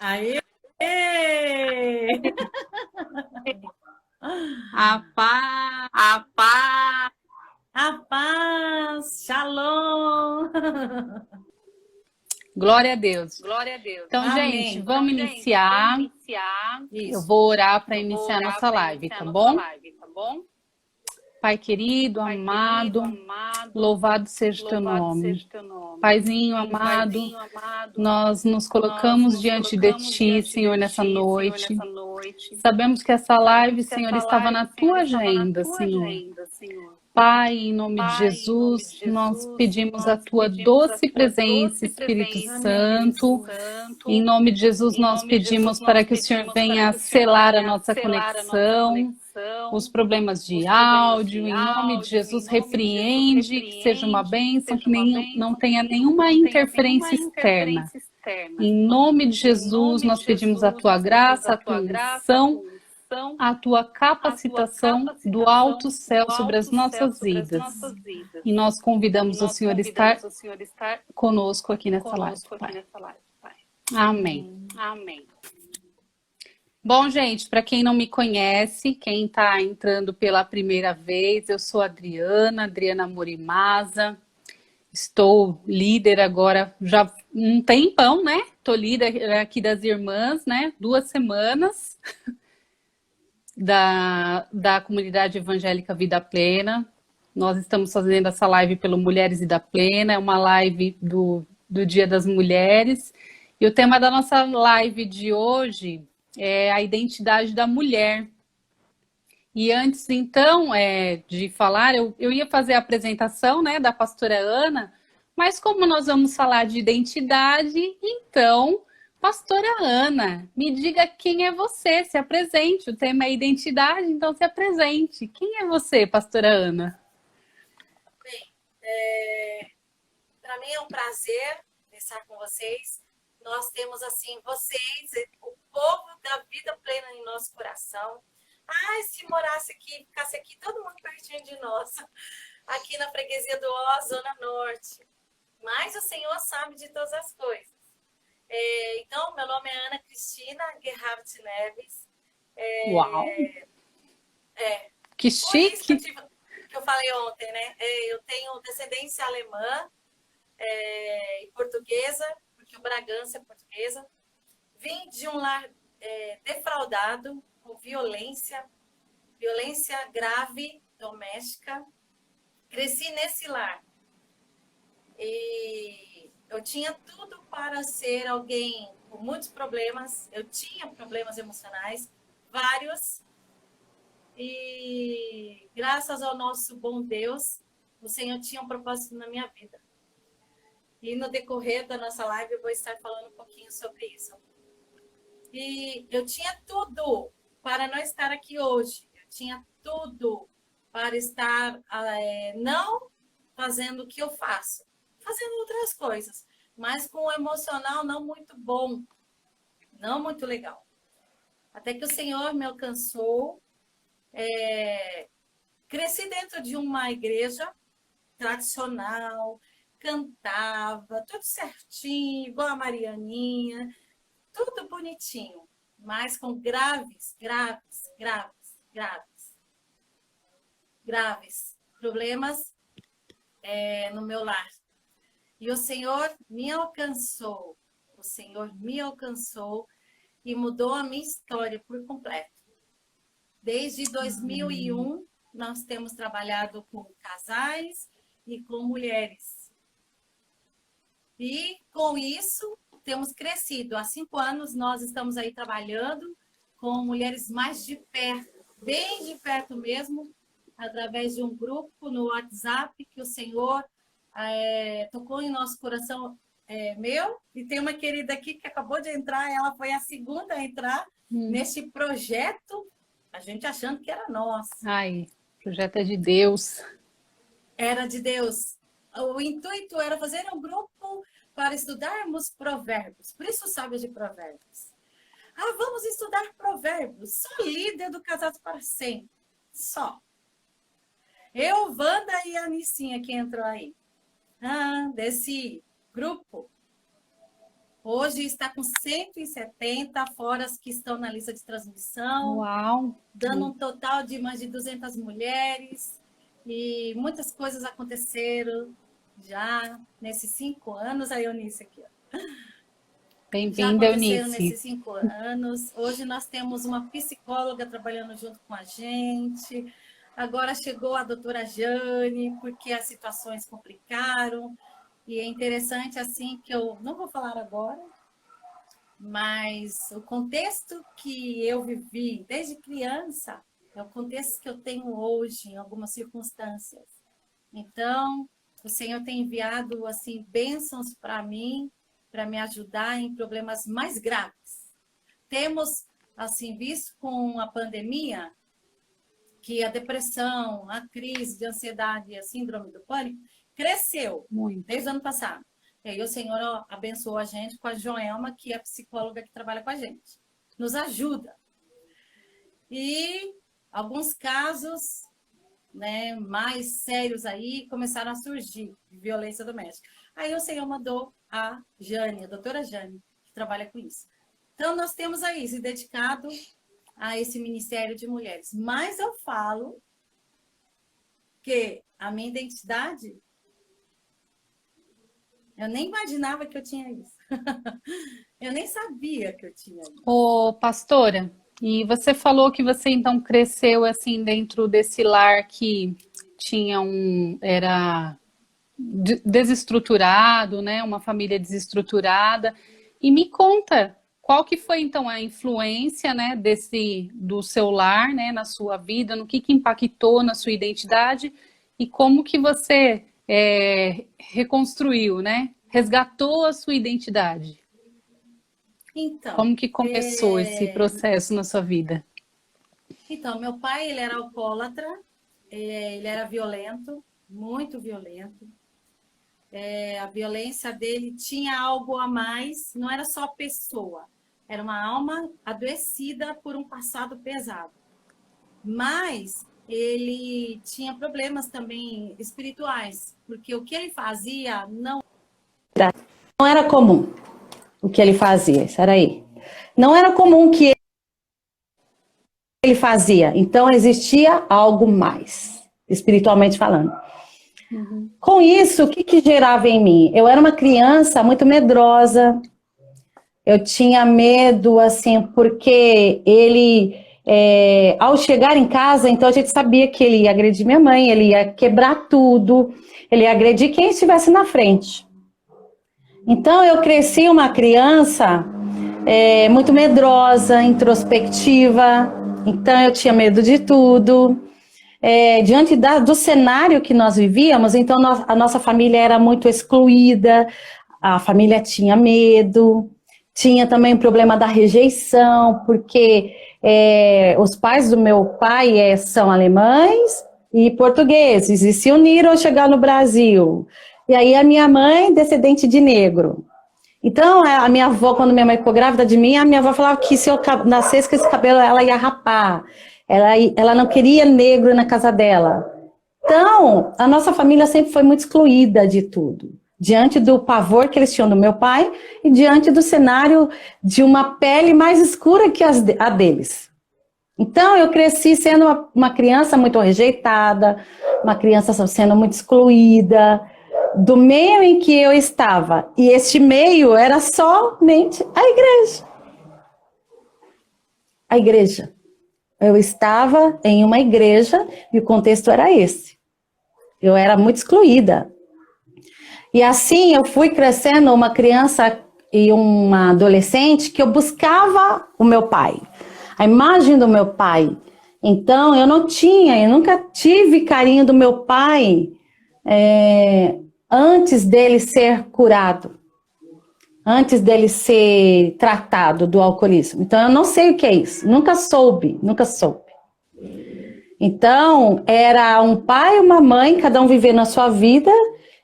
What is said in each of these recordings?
Aê! A paz, A paz! Shalom! glória a Deus. glória a Deus. Então, gente, Amém. vamos iniciar. Eu Isso. vou orar para iniciar a nossa live, tá bom? Tá bom? Pai querido, amado, louvado seja o teu nome. teu nome. Paizinho amado, nós nos colocamos diante de ti, Senhor, nessa noite. Sabemos que essa live, Senhor, estava na tua agenda, Senhor. Senhor. Pai, em nome de Jesus, nós pedimos a tua doce presença, Espírito Santo. Em nome de Jesus, nós pedimos para que o Senhor venha selar a nossa conexão, os problemas de áudio. Em nome de Jesus, repreende, que seja uma bênção, que não tenha nenhuma interferência externa. Em nome de Jesus, nós pedimos a tua graça, a tua unção, a tua capacitação do alto céu sobre as nossas vidas. E nós convidamos o Senhor a estar conosco aqui nessa live, Pai. Amém. Amém. Bom, gente, para quem não me conhece, quem está entrando pela primeira vez, eu sou a Adriana Morimasa. Estou líder agora já um tempão, né? Estou líder aqui das irmãs, né? 2 semanas. Da comunidade evangélica Vida Plena. Nós estamos fazendo essa live pelo Mulheres Vida Plena, é uma live do Dia das Mulheres. E o tema da nossa live de hoje é a identidade da mulher. E antes, então, de falar, eu ia fazer a apresentação, né, da pastora Ana, mas como nós vamos falar de identidade, então... Pastora Ana, me diga quem é você, se apresente. O tema é identidade, então se apresente. Quem é você, Pastora Ana? Bem, para mim é um prazer estar com vocês. Nós temos, assim, vocês, o povo da vida plena em nosso coração. Ai, se morasse aqui, ficasse aqui, todo mundo pertinho de nós. Aqui na freguesia do Ó, Zona Norte. Mas o Senhor sabe de todas as coisas. Então, meu nome é Ana Cristina Gerhardt Neves. Uau! Que chique! Isso que eu falei ontem, né? Eu tenho descendência alemã e portuguesa, porque o Bragança é portuguesa. Vim de um lar defraudado, com violência grave doméstica. Cresci nesse lar. E eu tinha tudo para ser alguém com muitos problemas. Eu tinha problemas emocionais, vários. E graças ao nosso bom Deus, o Senhor tinha um propósito na minha vida. E no decorrer da nossa live eu vou estar falando um pouquinho sobre isso. E eu tinha tudo para não estar aqui hoje. Eu tinha tudo para estar não fazendo o que eu faço. Fazendo outras coisas, mas com um emocional não muito bom, não muito legal. Até que o Senhor me alcançou, cresci dentro de uma igreja tradicional, cantava, tudo certinho, igual a Marianinha, tudo bonitinho, mas com graves problemas no meu lar. E o Senhor me alcançou, e mudou a minha história por completo. Desde 2001, nós temos trabalhado com casais e com mulheres. E com isso, temos crescido. Há 5 anos, nós estamos aí trabalhando com mulheres mais de perto, bem de perto mesmo, através de um grupo no WhatsApp que o Senhor tocou em nosso coração meu, e tem uma querida aqui que acabou de entrar, ela foi a segunda a entrar neste projeto, a gente achando que era nosso. Ai, o projeto é de Deus. Era de Deus. O intuito era fazer um grupo para estudarmos provérbios, por isso sabe de provérbios. Vamos estudar provérbios, sou líder do Casados para Sempre, só. Eu, Wanda e a Anicinha que entrou aí. Desse grupo. Hoje está com 170, fora as que estão na lista de transmissão. Uau! Dando um total de mais de 200 mulheres. E muitas coisas aconteceram já nesses 5 anos. A Eunice aqui, ó. Bem-vinda, Eunice. Já aconteceram nesses 5 anos. Hoje nós temos uma psicóloga trabalhando junto com a gente. Agora chegou a doutora Jane, porque as situações complicaram. E é interessante, assim, que eu não vou falar agora, mas o contexto que eu vivi desde criança é o contexto que eu tenho hoje, em algumas circunstâncias. Então, o Senhor tem enviado, assim, bênçãos para mim, para me ajudar em problemas mais graves. Temos, assim, visto com a pandemia, que a depressão, a crise de ansiedade e a síndrome do pânico cresceu muito desde o ano passado. E aí o Senhor abençoou a gente com a Joelma, que é a psicóloga que trabalha com a gente. Nos ajuda. E alguns casos, né, mais sérios aí começaram a surgir de violência doméstica. Aí o Senhor mandou a Jane, a doutora Jane, que trabalha com isso. Então, nós temos aí se dedicado a esse Ministério de Mulheres. Mas eu falo que a minha identidade, eu nem imaginava que eu tinha isso. Eu nem sabia que eu tinha isso. Ô, pastora, e você falou que você então cresceu assim dentro desse lar que tinha era desestruturado, né? Uma família desestruturada. E me conta, qual que foi então a influência, né, do seu lar, né, na sua vida, no que impactou na sua identidade e como que você reconstruiu, né? Resgatou a sua identidade. Então, como que começou esse processo na sua vida? Então, meu pai, ele era alcoólatra, ele era violento, muito violento. A violência dele tinha algo a mais, não era só pessoa, era uma alma adoecida por um passado pesado. Mas ele tinha problemas também espirituais, porque o que ele fazia não era comum. O que ele fazia, isso era aí. Não era comum que ele fazia, então existia algo mais, espiritualmente falando. Com isso, o que gerava em mim? Eu era uma criança muito medrosa, eu tinha medo, assim, porque ele, ao chegar em casa, então a gente sabia que ele ia agredir minha mãe, ele ia quebrar tudo, ele ia agredir quem estivesse na frente. Então eu cresci uma criança muito medrosa, introspectiva, então eu tinha medo de tudo. Diante do cenário que nós vivíamos, então a nossa família era muito excluída, a família tinha medo, tinha também o problema da rejeição, porque os pais do meu pai são alemães e portugueses, e se uniram ao chegar no Brasil. E aí a minha mãe, descendente de negro. Então, a minha avó, quando minha mãe ficou grávida de mim, a minha avó falava que se eu nascesse com esse cabelo, ela ia rapar. Ela não queria negro na casa dela. Então, a nossa família sempre foi muito excluída de tudo. Diante do pavor que eles tinham do meu pai e diante do cenário de uma pele mais escura que a deles. Então, eu cresci sendo uma criança muito rejeitada, uma criança sendo muito excluída do meio em que eu estava. E este meio era somente a igreja. A igreja. Eu estava em uma igreja e o contexto era esse. Eu era muito excluída. E assim eu fui crescendo uma criança e uma adolescente que eu buscava o meu pai. A imagem do meu pai. Então eu nunca tive carinho do meu pai antes dele ser curado. Antes dele ser tratado do alcoolismo. Então, eu não sei o que é isso. Nunca soube. Então, era um pai e uma mãe, cada um vivendo a sua vida,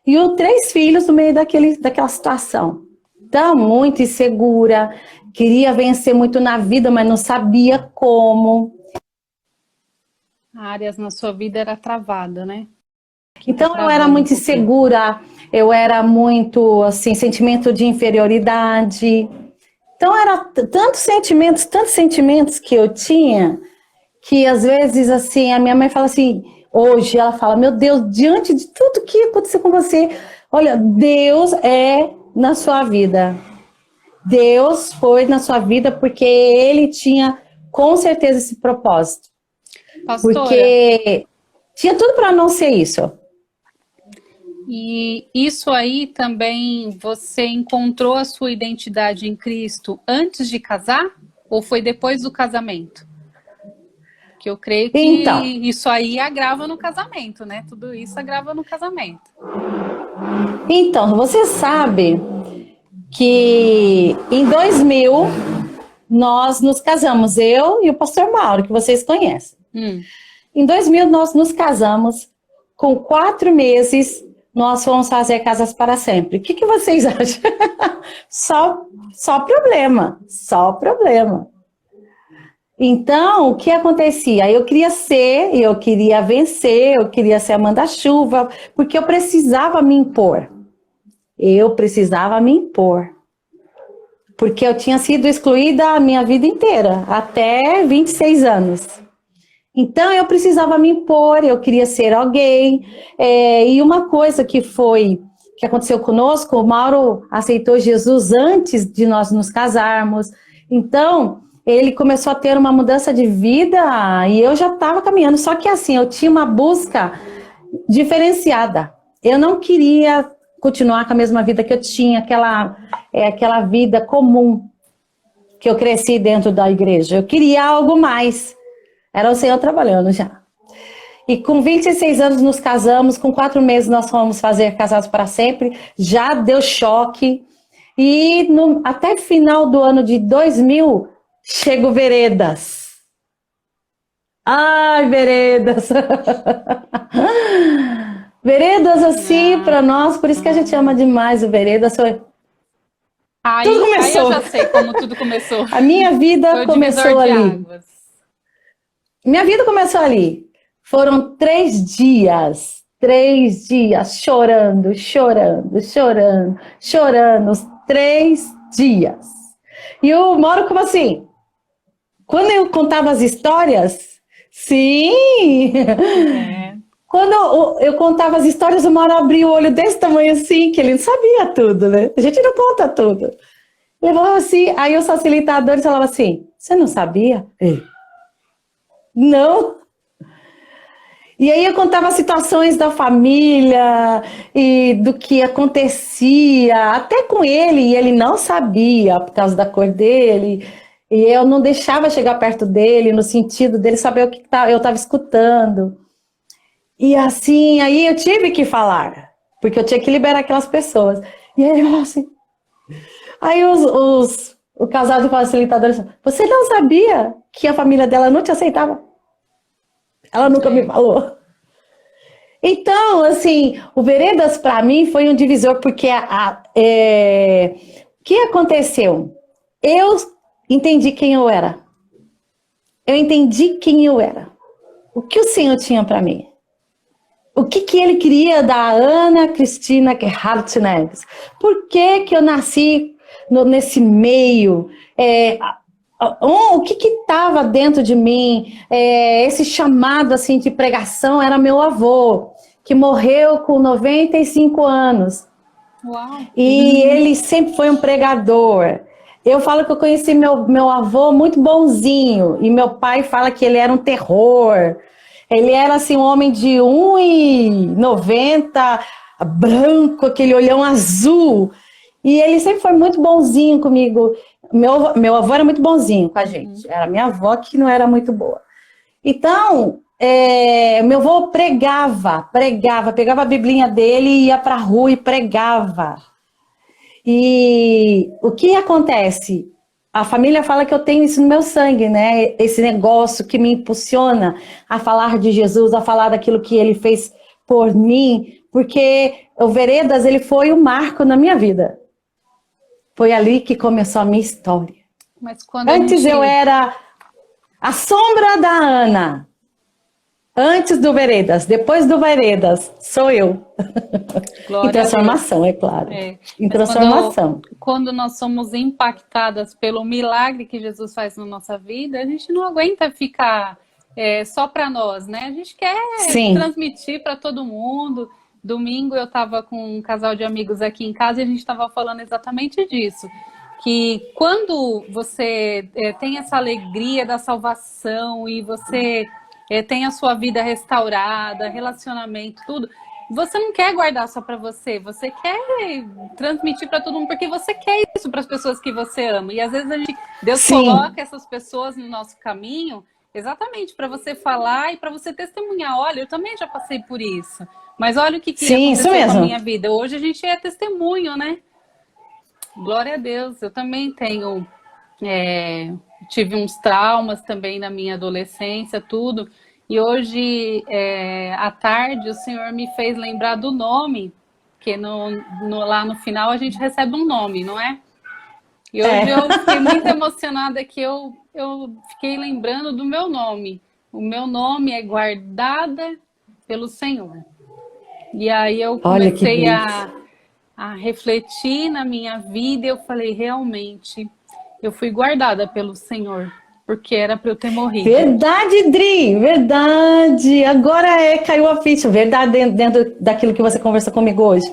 e 3 filhos no meio daquela situação. Então, muito insegura, queria vencer muito na vida, mas não sabia como. Áreas na sua vida era travada, né? Então eu era muito insegura, eu era muito, assim, sentimento de inferioridade. Então era tantos sentimentos que eu tinha, que às vezes, assim, a minha mãe fala assim, hoje ela fala, meu Deus, diante de tudo que aconteceu com você, olha, Deus é na sua vida. Deus foi na sua vida porque Ele tinha com certeza esse propósito. Pastora, Porque tinha tudo para não ser isso. e isso aí também você encontrou a sua identidade em Cristo antes de casar ou foi depois do casamento? Que eu creio que Então, isso aí agrava no casamento, né? Tudo isso agrava no casamento. então, você sabe que em 2000 nós nos casamos, eu e o pastor Mauro, que vocês conhecem. Em 2000 nós nos casamos, com 4 meses nós fomos fazer Casas para Sempre. O que vocês acham? Só problema, só problema. Então, o que acontecia? Eu queria ser, eu queria vencer, eu queria ser a manda-chuva, porque eu precisava me impor. Eu precisava me impor. Porque eu tinha sido excluída a minha vida inteira, até 26 anos. Então, eu precisava me impor, eu queria ser alguém. E uma coisa que aconteceu conosco, o Mauro aceitou Jesus antes de nós nos casarmos. Então, ele começou a ter uma mudança de vida e eu já estava caminhando. Só que assim, eu tinha uma busca diferenciada. Eu não queria continuar com a mesma vida que eu tinha, aquela vida comum que eu cresci dentro da igreja. Eu queria algo mais. Era o Senhor trabalhando já. E com 26 anos nos casamos, com 4 meses nós fomos fazer Casados para Sempre. Já deu choque. E até final do ano de 2000, chega o Veredas. Ai, Veredas. Veredas, assim, para nós, por isso que a gente ama demais o Veredas. Tudo começou. Aí eu já sei como tudo começou. A minha vida Foi o começou divisor de ali. águas. Minha vida começou ali. Foram 3 dias. 3 dias chorando, chorando, chorando, chorando. Os 3 dias. E eu moro como assim? Quando eu contava as histórias, sim! Quando eu contava as histórias, o Mauro abria o olho desse tamanho assim, que ele não sabia tudo, né? A gente não conta tudo. Ele falava assim, aí os facilitadores falavam assim, você não sabia? Não. E aí eu contava situações da família e do que acontecia, até com ele, e ele não sabia por causa da cor dele. E eu não deixava chegar perto dele, no sentido dele saber o que eu estava escutando. E assim, aí eu tive que falar, porque eu tinha que liberar aquelas pessoas. E aí eu falava assim. Aí o casal de facilitadores, você não sabia que a família dela não te aceitava? Ela nunca me falou. Então, assim, o Veredas para mim foi um divisor, porque o que aconteceu? Eu entendi quem eu era. Eu entendi quem eu era. O que o Senhor tinha para mim. O que ele queria da Ana Cristina Gerhardt Neves. Por que eu nasci nesse meio? O que estava dentro de mim? Esse chamado assim, de pregação era meu avô, que morreu com 95 anos. Uau. E ele sempre foi um pregador. Eu falo que eu conheci meu avô muito bonzinho, e meu pai fala que ele era um terror. Ele era assim um homem de 1,90, branco, aquele olhão azul. E ele sempre foi muito bonzinho comigo. Meu avô era muito bonzinho com a gente. Era minha avó que não era muito boa. Então, meu avô pregava, pegava a biblinha dele e ia para a rua e pregava. E o que acontece? A família fala que eu tenho isso no meu sangue, né? Esse negócio que me impulsiona a falar de Jesus, a falar daquilo que ele fez por mim, porque o Veredas, ele foi um marco na minha vida. Foi ali que começou a minha história. Mas quando Antes eu era a sombra da Ana. Antes do Veredas, depois do Veredas, sou eu. Glória Em transformação, é claro. Em transformação. Quando nós somos impactadas pelo milagre que Jesus faz na nossa vida, a gente não aguenta ficar só para nós, né? A gente quer transmitir para todo mundo. Domingo eu estava com um casal de amigos aqui em casa e a gente estava falando exatamente disso. Que quando você tem essa alegria da salvação e você tem a sua vida restaurada, relacionamento, tudo, você não quer guardar só para você, você quer transmitir para todo mundo, porque você quer isso para as pessoas que você ama. E às vezes Deus coloca essas pessoas no nosso caminho exatamente para você falar e para você testemunhar. Olha, eu também já passei por isso, mas olha o que aconteceu com a minha vida. Hoje a gente é testemunho, né? Glória a Deus. Eu também tive uns traumas também na minha adolescência, tudo. E hoje, à tarde, o Senhor me fez lembrar do nome, que lá no final a gente recebe um nome, não é? E hoje eu fiquei muito emocionada que eu fiquei lembrando do meu nome. O meu nome é Guardada pelo Senhor. E aí eu comecei a refletir na minha vida e eu falei, realmente, eu fui guardada pelo Senhor, porque era para eu ter morrido. Verdade, Dri, verdade. Agora caiu a ficha, verdade, dentro daquilo que você conversou comigo hoje.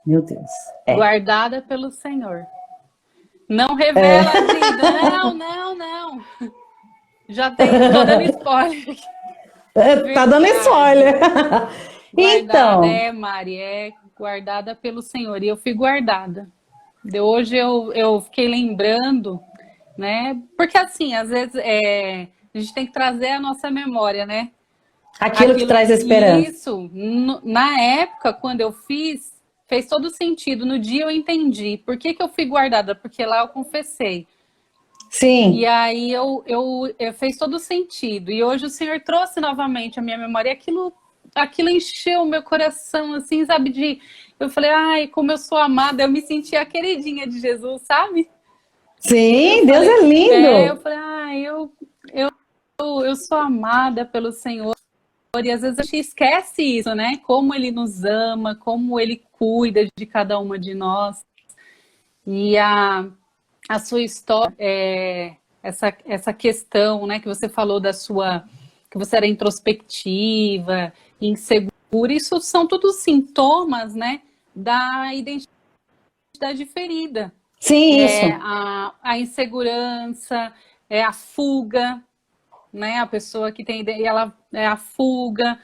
Meu Deus. Guardada pelo Senhor. Não revela, Dri, não. Já tô dando spoiler. Tá dando spoiler. Então. Mari, guardada pelo Senhor. E eu fui guardada. Hoje eu fiquei lembrando, né? Porque assim, às vezes a gente tem que trazer a nossa memória, né? Aquilo que traz esperança. Isso. Na época, quando eu fez todo sentido. No dia eu entendi. Por que eu fui guardada? Porque lá eu confessei. Sim. E aí eu fez todo sentido. E hoje o Senhor trouxe novamente a minha memória. E aquilo encheu o meu coração, assim, sabe? Eu falei, ai, como eu sou amada. Eu me senti a queridinha de Jesus, sabe? Sim, Deus é lindo. Eu falei, ai, eu sou amada pelo Senhor. E às vezes a gente esquece isso, né? Como Ele nos ama, como Ele cuida de cada uma de nós. E a sua história, essa questão, né, que você falou que você era introspectiva, insegura, isso são tudo sintomas, né, da identidade ferida. Sim, isso. A insegurança, a fuga, né, a pessoa que tem ela a fuga,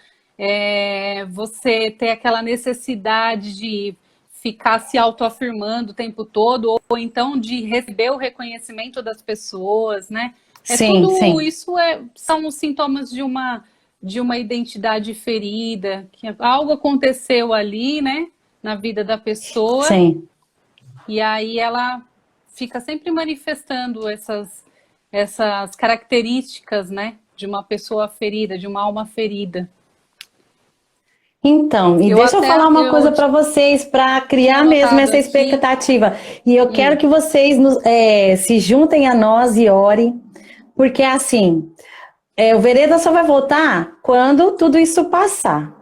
você ter aquela necessidade de ficar se autoafirmando o tempo todo, ou então de receber o reconhecimento das pessoas, né? Tudo isso são os sintomas de uma identidade ferida, que algo aconteceu ali, né, na vida da pessoa. Sim. E aí ela fica sempre manifestando essas características, né, de uma pessoa ferida, de uma alma ferida. Então, e deixa eu falar uma coisa para vocês, para criar mesmo essa expectativa. E eu quero que vocês se juntem a nós e orem, porque assim, o Vereda só vai voltar quando tudo isso passar.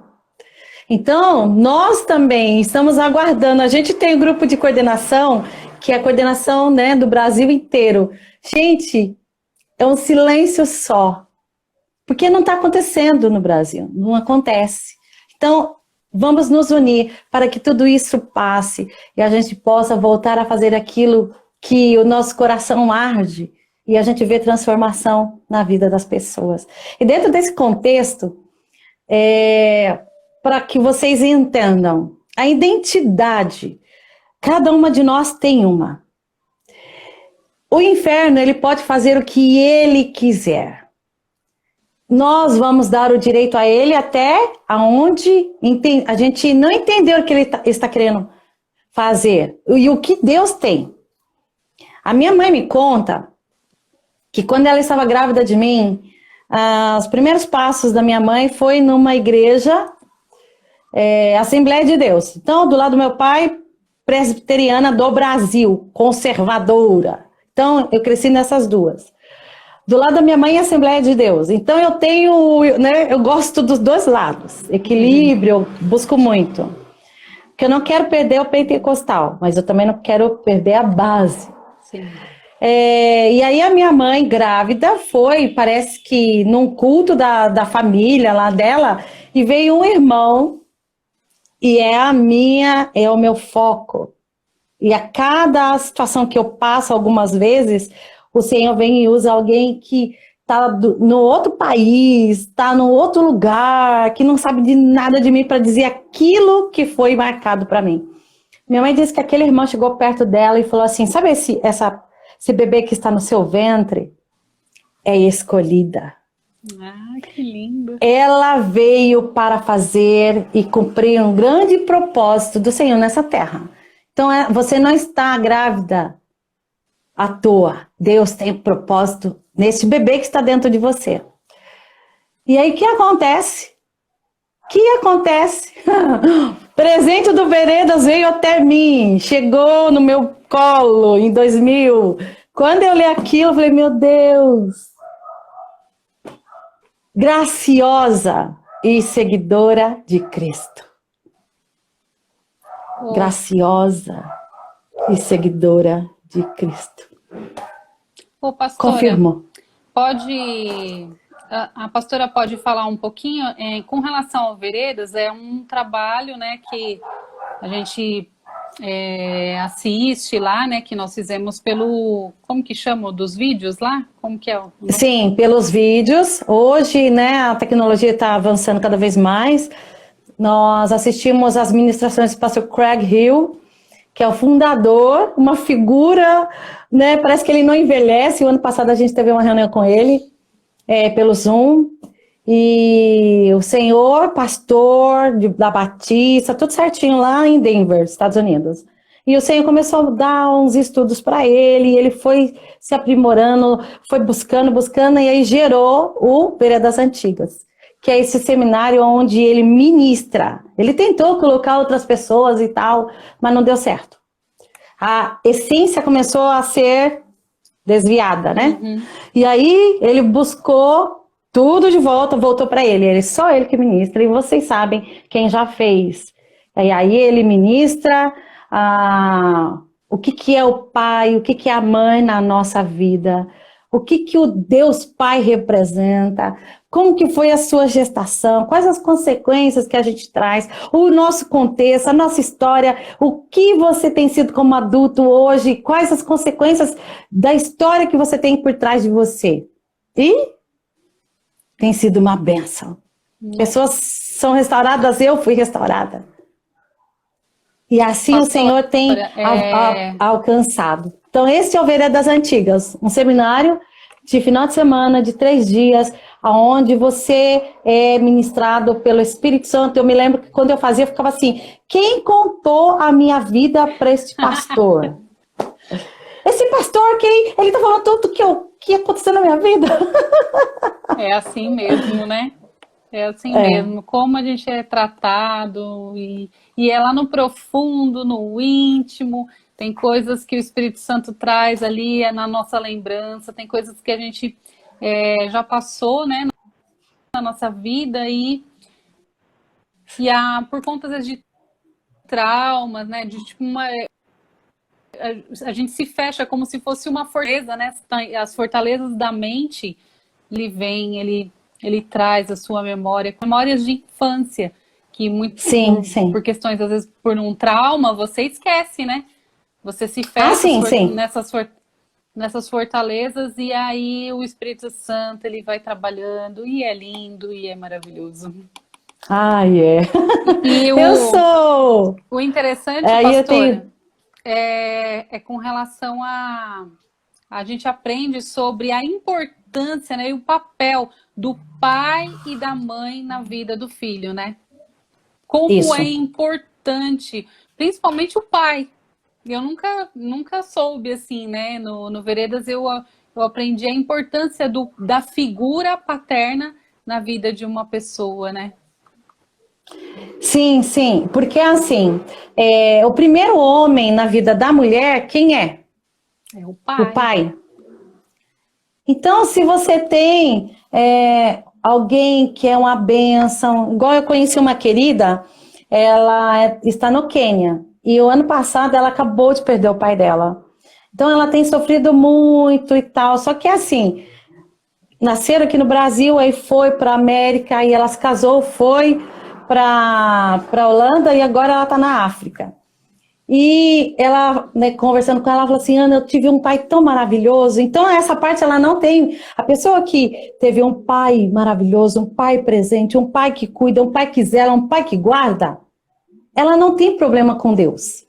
Então, nós também estamos aguardando. A gente tem um grupo de coordenação, que é a coordenação, né, do Brasil inteiro. Gente, é um silêncio só, porque não está acontecendo no Brasil, não acontece. Então, vamos nos unir para que tudo isso passe e a gente possa voltar a fazer aquilo que o nosso coração arde e a gente vê transformação na vida das pessoas. E dentro desse contexto, para que vocês entendam, a identidade, cada uma de nós tem uma. O inferno, ele pode fazer o que ele quiser. Nós vamos dar o direito a ele até aonde a gente não entendeu o que ele está querendo fazer. E o que Deus tem. A minha mãe me conta que quando ela estava grávida de mim, os primeiros passos da minha mãe foi numa igreja, Assembleia de Deus. Então, do lado do meu pai, presbiteriana do Brasil, conservadora. Então, eu cresci nessas duas. Do lado da minha mãe é Assembleia de Deus. Então eu tenho, né, eu gosto dos dois lados. Equilíbrio, eu busco muito. Porque eu não quero perder o pentecostal, mas eu também não quero perder a base. Sim. E aí a minha mãe grávida foi, parece que num culto da família lá dela, e veio um irmão, e é o meu foco. E a cada situação que eu passo, algumas vezes, o Senhor vem e usa alguém que está no outro país, está no outro lugar, que não sabe de nada de mim para dizer aquilo que foi marcado para mim. Minha mãe disse que aquele irmão chegou perto dela e falou assim, sabe esse bebê que está no seu ventre? É escolhida. Ah, que lindo. Ela veio para fazer e cumprir um grande propósito do Senhor nessa terra. Então, você não está grávida à toa. Deus tem propósito nesse bebê que está dentro de você. E aí, o que acontece? Presente do Veredas veio até mim. Chegou no meu colo em 2000. Quando eu li aquilo, eu falei, meu Deus. Graciosa e seguidora de Cristo. Graciosa e seguidora de Cristo. Ô, pastora, confirmo. A pastora pode falar um pouquinho com relação ao Veredas? É um trabalho, né, que a gente assiste lá, né, que nós fizemos como que chama, dos vídeos lá? Como que é? Sim, pelos vídeos. Hoje, né, a tecnologia está avançando cada vez mais. Nós assistimos às ministrações do pastor Craig Hill, que é o fundador, uma figura, né, parece que ele não envelhece. O ano passado a gente teve uma reunião com ele, pelo Zoom, e o senhor, pastor da Batista, tudo certinho lá em Denver, Estados Unidos. E o Senhor começou a dar uns estudos para ele, e ele foi se aprimorando, foi buscando, e aí gerou o Veredas Antigas, que é esse seminário onde ele ministra. Ele tentou colocar outras pessoas e tal, mas não deu certo. A essência começou a ser desviada, né? Uhum. E aí ele buscou tudo de volta, voltou para ele. Só ele que ministra, e vocês sabem quem já fez. E aí ele ministra o que é o pai, o que é a mãe na nossa vida, o que o Deus Pai representa, como que foi a sua gestação, quais as consequências que a gente traz, o nosso contexto, a nossa história, o que você tem sido como adulto hoje, quais as consequências da história que você tem por trás de você. E tem sido uma bênção. Pessoas são restauradas, eu fui restaurada. E assim o Senhor tem alcançado. Então, esse é o Veredas Antigas, um seminário de final de semana, de 3 dias, onde você é ministrado pelo Espírito Santo. Eu me lembro que quando eu fazia, eu ficava assim, quem contou a minha vida para este pastor? Esse pastor, ele está falando tudo que aconteceu na minha vida. É assim mesmo, né? É assim mesmo, como a gente é tratado, e é lá no profundo, no íntimo. Tem coisas que o Espírito Santo traz ali, na nossa lembrança, tem coisas que a gente já passou, né, na nossa vida, por conta de traumas, né, de tipo a gente se fecha como se fosse uma fortaleza, né, as fortalezas da mente, ele traz a sua memória, memórias de infância, que por questões, às vezes, por um trauma, você esquece, né? Você se fecha nessas fortalezas, e aí o Espírito Santo, ele vai trabalhando, e é lindo, e é maravilhoso. Eu sou! O interessante, pastora, é com relação a gente aprende sobre a importância, né, e o papel do pai e da mãe na vida do filho, né? Como é importante, principalmente o pai. Eu nunca soube, assim, né? No Veredas eu aprendi a importância da figura paterna na vida de uma pessoa, né? Sim, sim. Porque, assim, o primeiro homem na vida da mulher, quem é? É o pai. O pai. Então, se você tem alguém que é uma bênção, igual eu conheci uma querida, ela está no Quênia, e o ano passado ela acabou de perder o pai dela. Então, ela tem sofrido muito e tal, só que assim, nasceram aqui no Brasil, aí foi para a América, aí ela se casou, foi para Holanda, e agora ela está na África. E ela, né, conversando com ela, ela falou assim, Ana, eu tive um pai tão maravilhoso. Então, essa parte ela não tem. A pessoa que teve um pai maravilhoso, um pai presente, um pai que cuida, um pai que zela, um pai que guarda, ela não tem problema com Deus.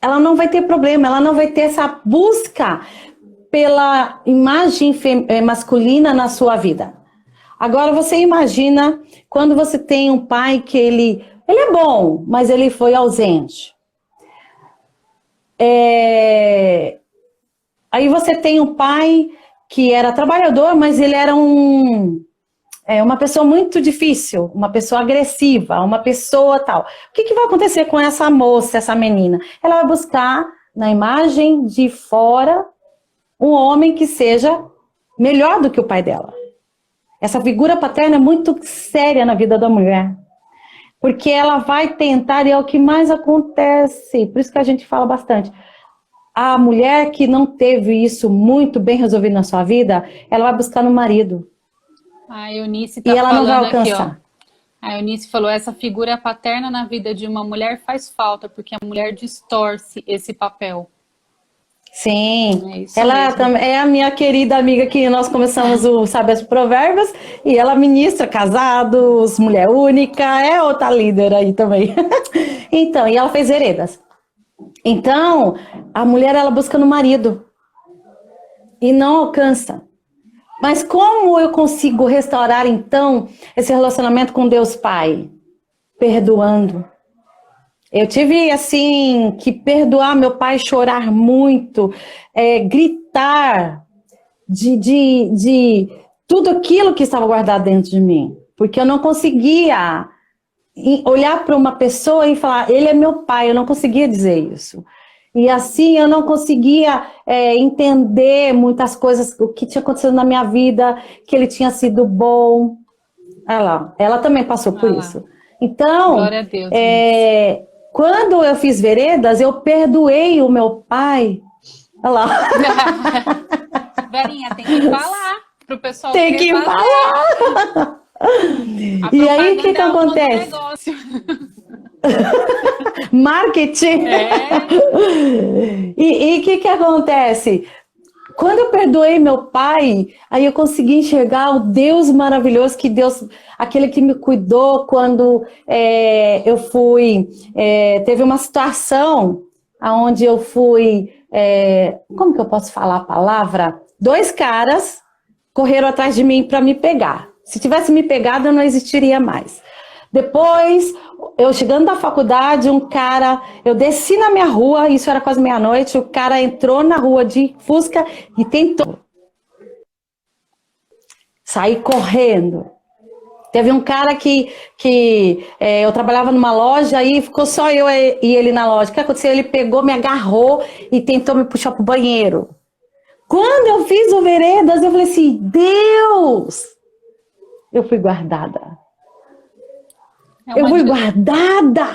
Ela não vai ter problema, ela não vai ter essa busca pela imagem masculina na sua vida. Agora, você imagina quando você tem um pai que ele é bom, mas ele foi ausente. Aí você tem um pai que era trabalhador, mas ele era uma pessoa muito difícil, uma pessoa agressiva, uma pessoa tal. O que vai acontecer com essa moça, essa menina? Ela vai buscar na imagem de fora um homem que seja melhor do que o pai dela. Essa figura paterna é muito séria na vida da mulher. Porque ela vai tentar, e é o que mais acontece, por isso que a gente fala bastante. A mulher que não teve isso muito bem resolvido na sua vida, ela vai buscar no marido. A Eunice e ela não vai alcançar. Aqui, ó. A Eunice falou, essa figura paterna na vida de uma mulher faz falta, porque a mulher distorce esse papel. Sim, ela é a minha querida amiga que nós começamos o Sabe os Provérbios, e ela ministra casados, mulher única, é outra líder aí também. Então, e ela fez veredas. Então, a mulher ela busca no marido e não alcança. Mas como eu consigo restaurar então esse relacionamento com Deus Pai? Perdoando. Eu tive, assim, que perdoar meu pai, chorar muito, gritar de tudo aquilo que estava guardado dentro de mim. Porque eu não conseguia olhar para uma pessoa e falar, ele é meu pai, eu não conseguia dizer isso. E assim eu não conseguia entender muitas coisas, o que tinha acontecido na minha vida, que ele tinha sido bom. Ela também passou por isso. Então, glória a Deus, quando eu fiz veredas, eu perdoei o meu pai. Olha lá. Verinha, tem que falar pro pessoal. Tem que falar. E aí, o que acontece? Marketing. E o que acontece? Quando eu perdoei meu pai, aí eu consegui enxergar o Deus maravilhoso, que Deus, aquele que me cuidou quando eu fui, teve uma situação onde eu fui, como que eu posso falar a palavra? 2 caras correram atrás de mim para me pegar. Se tivesse me pegado, eu não existiria mais. Depois, eu chegando da faculdade, eu desci na minha rua, isso era quase meia-noite, o cara entrou na rua de Fusca e tentou sair correndo. Teve um cara que eu trabalhava numa loja e ficou só eu e ele na loja. O que aconteceu? Ele pegou, me agarrou e tentou me puxar pro banheiro. Quando eu fiz o veredas, eu falei assim, Deus, eu fui guardada. Eu fui guardada.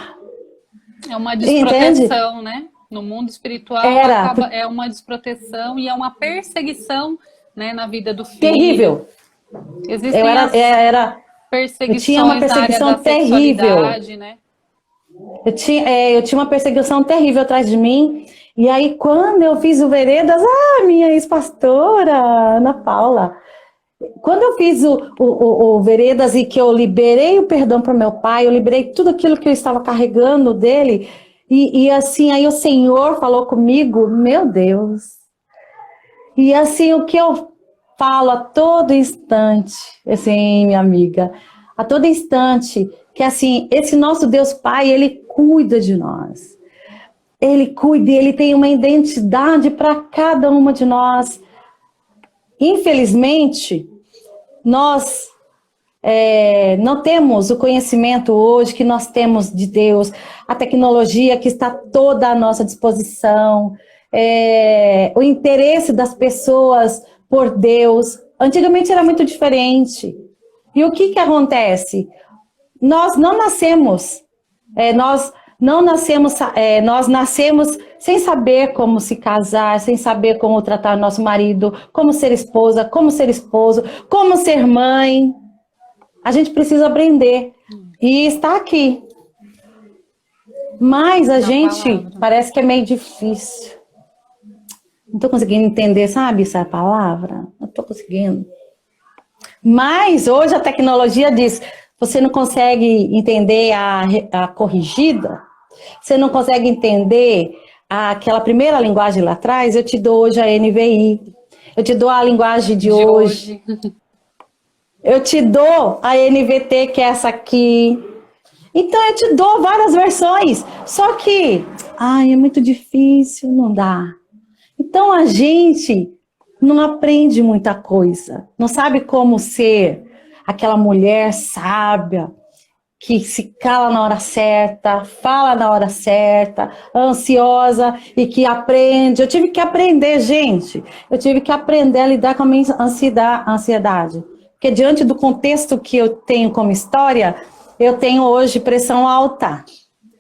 É uma desproteção, entende? Né? No mundo espiritual é uma desproteção e é uma perseguição, né, na vida do filho. Terrível. Existem eu tinha uma perseguição terrível. Né? Eu tinha uma perseguição terrível atrás de mim. E aí, quando eu fiz o veredas, minha ex-pastora, Ana Paula, quando eu fiz o veredas e que eu liberei o perdão para meu pai, eu liberei tudo aquilo que eu estava carregando dele, e assim, aí o Senhor falou comigo, meu Deus. E assim, o que eu falo a todo instante, assim, minha amiga, a todo instante, que assim, esse nosso Deus Pai, Ele cuida de nós. Ele cuida, Ele tem uma identidade para cada uma de nós. Infelizmente, nós não temos o conhecimento hoje que nós temos de Deus, a tecnologia que está toda à nossa disposição, o interesse das pessoas por Deus. Antigamente era muito diferente. E o que acontece? Nós não nascemos, nós nascemos sem saber como se casar, sem saber como tratar nosso marido, como ser esposa, como ser esposo, como ser mãe. A gente precisa aprender. E está aqui. Mas a gente parece que é meio difícil. Não estou conseguindo entender, sabe, essa palavra? Não estou conseguindo. Mas hoje a tecnologia diz, você não consegue entender a corrigida? Você não consegue entender aquela primeira linguagem lá atrás? Eu te dou hoje a NVI. Eu te dou a linguagem de hoje. Eu te dou a NVT, que é essa aqui. Então eu te dou várias versões. Só que, é muito difícil, não dá. Então a gente não aprende muita coisa. Não sabe como ser aquela mulher sábia, que se cala na hora certa, fala na hora certa, ansiosa e que aprende. Eu tive que aprender, gente. Eu tive que aprender a lidar com a minha ansiedade. Porque diante do contexto que eu tenho como história, eu tenho hoje pressão alta.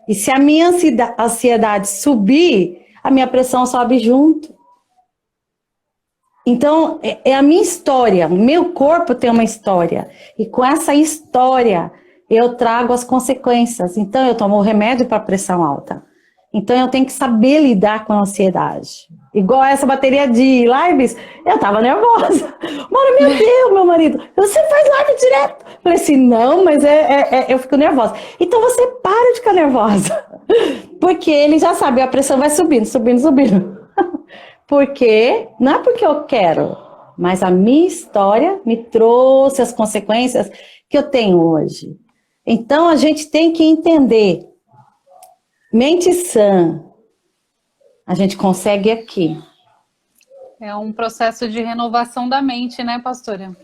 E se a minha ansiedade subir, a minha pressão sobe junto. Então, é a minha história. O meu corpo tem uma história. E com essa história, eu trago as consequências. Então, eu tomo remédio para pressão alta. Então, eu tenho que saber lidar com a ansiedade. Igual essa bateria de lives, eu tava nervosa. Mano, meu Deus, meu marido, você faz live direto. Eu falei assim, não, mas eu fico nervosa. Então, você para de ficar nervosa. Porque ele já sabe, a pressão vai subindo, subindo, subindo. Porque, não é porque eu quero, mas a minha história me trouxe as consequências que eu tenho hoje. Então, a gente tem que entender. Mente sã, a gente consegue aqui. É um processo de renovação da mente, né, pastora?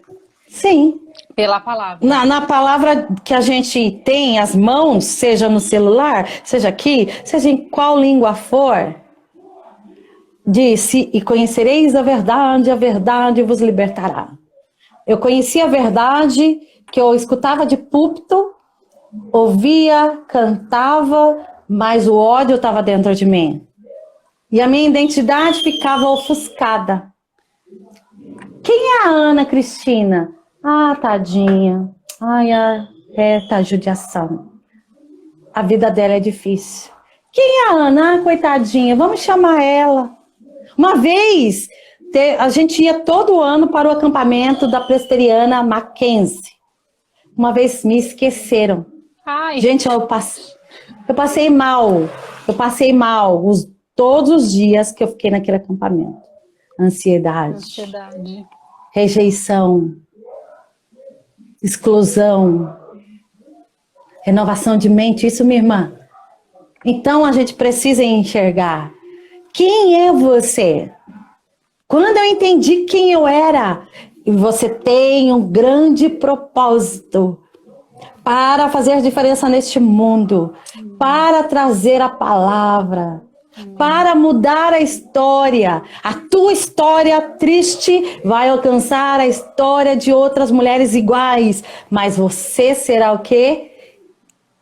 Sim. Pela palavra. Na palavra que a gente tem, as mãos, seja no celular, seja aqui, seja em qual língua for, disse, e conhecereis a verdade vos libertará. Eu conheci a verdade que eu escutava de púlpito, ouvia, cantava, mas o ódio estava dentro de mim. E a minha identidade ficava ofuscada. Quem é a Ana Cristina? Tadinha. Tá judiação. A vida dela é difícil. Quem é a Ana? Coitadinha, vamos chamar ela. Uma vez, a gente ia todo ano para o acampamento da presbiteriana Mackenzie. Uma vez me esqueceram. Gente, eu passei mal. Todos os dias que eu fiquei naquele acampamento. Ansiedade. Rejeição. Exclusão. Renovação de mente. Isso, minha irmã. Então, a gente precisa enxergar. Quem é você? Quando eu entendi quem eu era, e você tem um grande propósito para fazer diferença neste mundo, para trazer a palavra, para mudar a história. A tua história triste vai alcançar a história de outras mulheres iguais, mas você será o quê?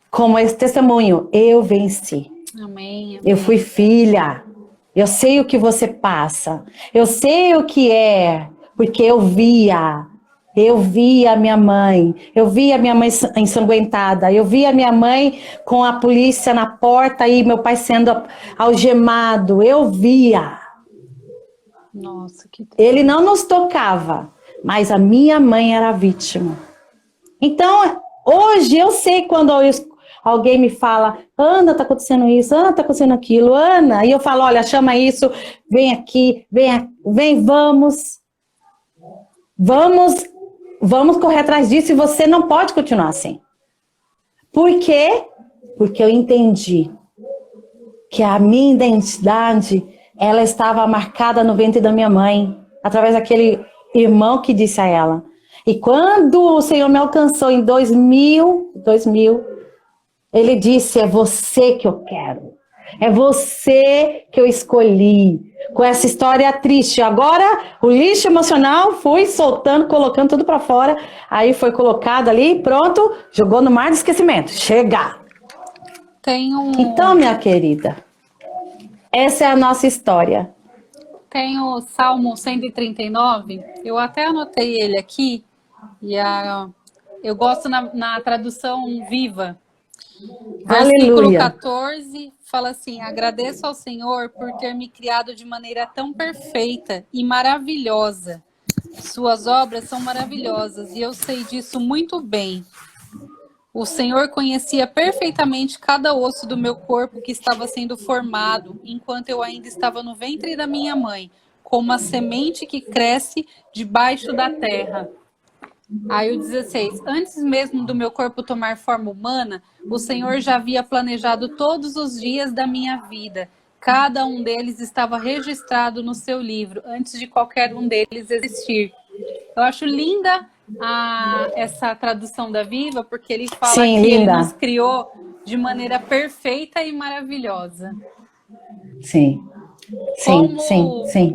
Como esse testemunho, eu venci. Amém. Eu fui filha. Eu sei o que você passa. Eu sei o que é, porque eu via minha mãe. Eu via minha mãe ensanguentada. Eu via minha mãe com a polícia na porta e meu pai sendo algemado. Eu via. Nossa, que... Ele não nos tocava, mas a minha mãe era vítima. Então, hoje eu sei quando alguém me fala, Ana, tá acontecendo isso, Ana, tá acontecendo aquilo, Ana. E eu falo, olha, chama isso, vem aqui, vem, vamos correr atrás disso e você não pode continuar assim. Por quê? Porque eu entendi que a minha identidade, ela estava marcada no ventre da minha mãe, através daquele irmão que disse a ela. E quando o Senhor me alcançou em 2000, ele disse, é você que eu quero. É você que eu escolhi. Com essa história triste. Agora, o lixo emocional fui soltando, colocando tudo para fora. Aí foi colocado ali, pronto, jogou no mar do esquecimento. Chega! Então, minha querida, essa é a nossa história. Tem o Salmo 139, eu até anotei ele aqui, e eu gosto na tradução viva. Versículo Aleluia. 14 fala assim: agradeço ao Senhor por ter me criado de maneira tão perfeita e maravilhosa. Suas obras são maravilhosas e eu sei disso muito bem. O Senhor conhecia perfeitamente cada osso do meu corpo que estava sendo formado enquanto eu ainda estava no ventre da minha mãe, como a semente que cresce debaixo da terra. Aí o 16, antes mesmo do meu corpo tomar forma humana, o Senhor já havia planejado todos os dias da minha vida. Cada um deles estava registrado no seu livro, antes de qualquer um deles existir. Eu acho linda essa tradução da Viva, porque ele fala Sim, que linda. ele nos criou de maneira perfeita e maravilhosa. Sim. Sim.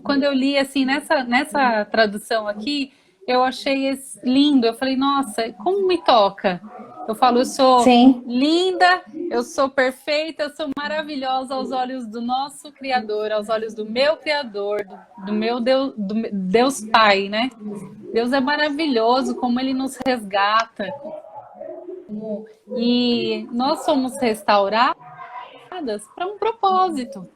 Quando eu li assim nessa tradução aqui, eu achei lindo. Eu falei, nossa, como me toca. Eu falo, eu sou linda, eu sou perfeita, eu sou maravilhosa aos olhos do nosso Criador, aos olhos do meu Criador, do meu Deus, do Deus Pai, né? Deus é maravilhoso, como Ele nos resgata. E nós somos restauradas para um propósito.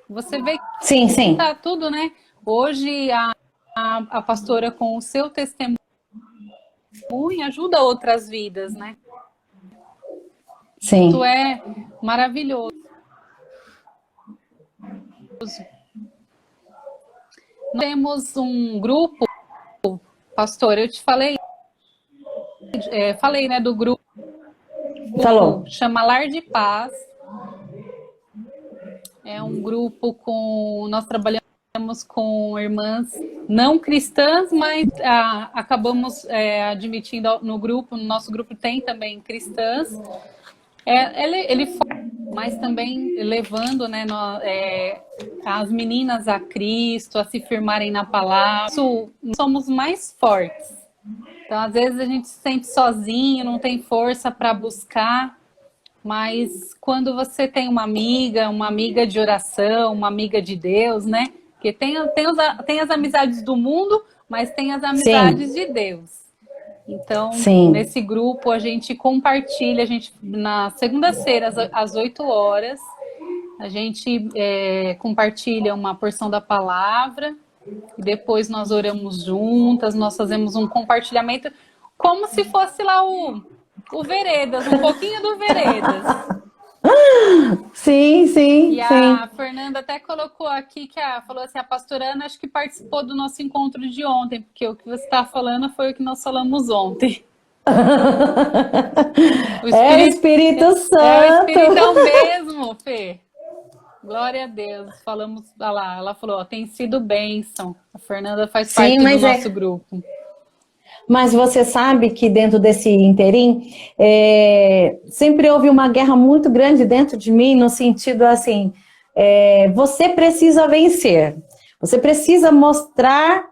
Você vê que tá tudo, né? Hoje a pastora, com o seu testemunho, ajuda outras vidas, né? Sim. Isso é maravilhoso. Nós temos um grupo, pastor, eu te falei, né, do grupo. Falou. Chama Lar de Paz. É um grupo nós trabalhamos com irmãs não cristãs, mas acabamos admitindo no grupo, no nosso grupo tem também cristãs. Ele mas também levando, né, as meninas a Cristo, a se firmarem na palavra. Somos mais fortes. Então, às vezes, a gente se sente sozinho, não tem força para buscar. Mas quando você tem uma amiga de oração, uma amiga de Deus, né? Porque tem as amizades do mundo, mas tem as amizades de Deus. Então, nesse grupo, a gente compartilha, na segunda-feira, às 8 horas, a gente compartilha uma porção da palavra, e depois nós oramos juntas, nós fazemos um compartilhamento, como se fosse lá o Veredas, um pouquinho do Veredas. Sim. E a Fernanda até colocou aqui falou assim, a pastora Ana acho que participou do nosso encontro de ontem, porque o que você está falando foi o que nós falamos ontem. O Espírito Santo. É o Espiritão mesmo, Fê. Glória a Deus. Falamos, olha lá, ela falou, tem sido bênção. A Fernanda faz parte do nosso grupo. Mas você sabe que dentro desse interim, sempre houve uma guerra muito grande dentro de mim, no sentido assim, você precisa vencer. Você precisa mostrar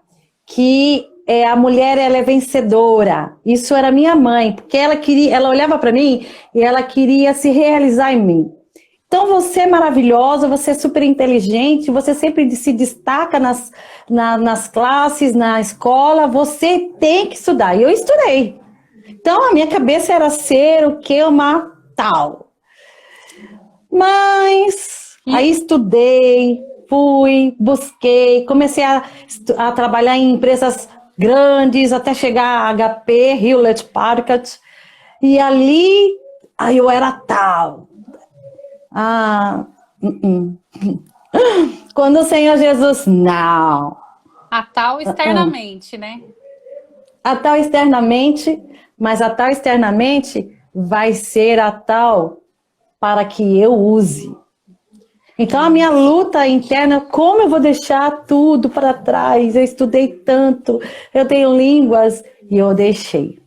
que a mulher ela é vencedora. Isso era minha mãe, porque ela olhava para mim e ela queria se realizar em mim. Então você é maravilhosa, você é super inteligente, você sempre se destaca nas classes, na escola, você tem que estudar. E eu estudei. Então a minha cabeça era ser o que? Uma tal. Mas aí estudei, fui, busquei, comecei a trabalhar em empresas grandes, até chegar a HP, Hewlett Packard, e ali aí eu era tal. Quando o Senhor Jesus, não. A tal externamente, né? A tal externamente, mas a tal externamente vai ser a tal para que eu use. Então a minha luta interna, como eu vou deixar tudo para trás? Eu estudei tanto, eu tenho línguas e eu deixei.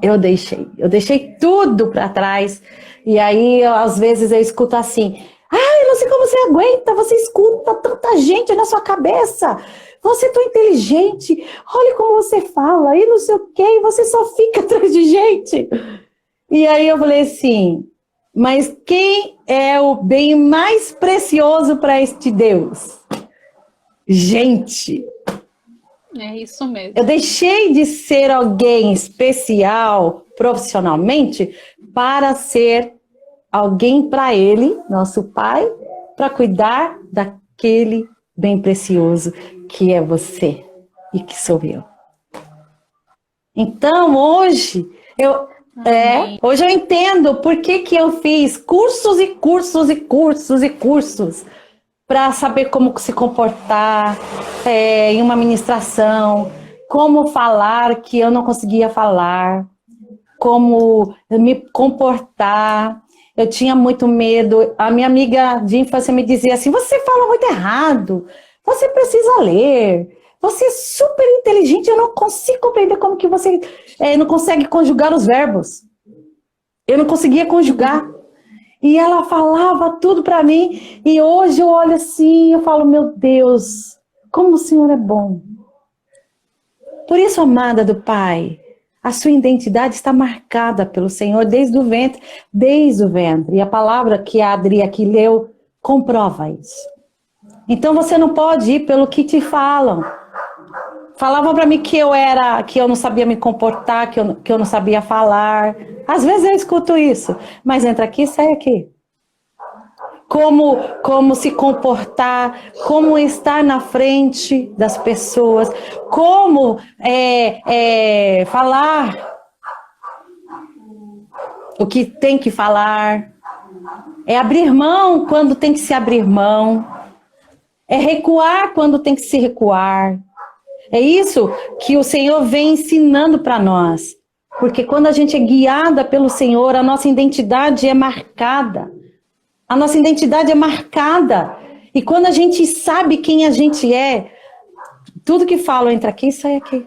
Eu deixei tudo para trás. E aí, às vezes, eu escuto assim, eu não sei como você aguenta, você escuta tanta gente na sua cabeça, você é tão inteligente, olha como você fala, e não sei o quê, e você só fica atrás de gente. E aí eu falei assim, mas quem é o bem mais precioso para este Deus? Gente. É isso mesmo. Eu deixei de ser alguém especial profissionalmente para ser alguém para Ele, nosso Pai, para cuidar daquele bem precioso que é você e que sou eu. Então, hoje eu entendo por que eu fiz cursos e cursos e cursos e cursos para saber como se comportar em uma ministração, como falar que eu não conseguia falar, como me comportar. Eu tinha muito medo. A minha amiga de infância me dizia assim, você fala muito errado, você precisa ler, você é super inteligente, eu não consigo compreender como que você não consegue conjugar os verbos. Eu não conseguia conjugar. E ela falava tudo para mim, e hoje eu olho assim, eu falo, meu Deus, como o Senhor é bom. Por isso, amada do Pai, a sua identidade está marcada pelo Senhor desde o ventre, E a palavra que a Adri aqui leu comprova isso. Então você não pode ir pelo que te falam. Falavam para mim que eu não sabia me comportar, que eu não sabia falar. Às vezes eu escuto isso, mas entra aqui e sai aqui. Como se comportar, como estar na frente das pessoas, como falar o que tem que falar, é abrir mão quando tem que se abrir mão, é recuar quando tem que se recuar. É isso que o Senhor vem ensinando para nós. Porque quando a gente é guiada pelo Senhor, a nossa identidade é marcada. A nossa identidade é marcada. E quando a gente sabe quem a gente é, tudo que fala entra aqui e sai aqui.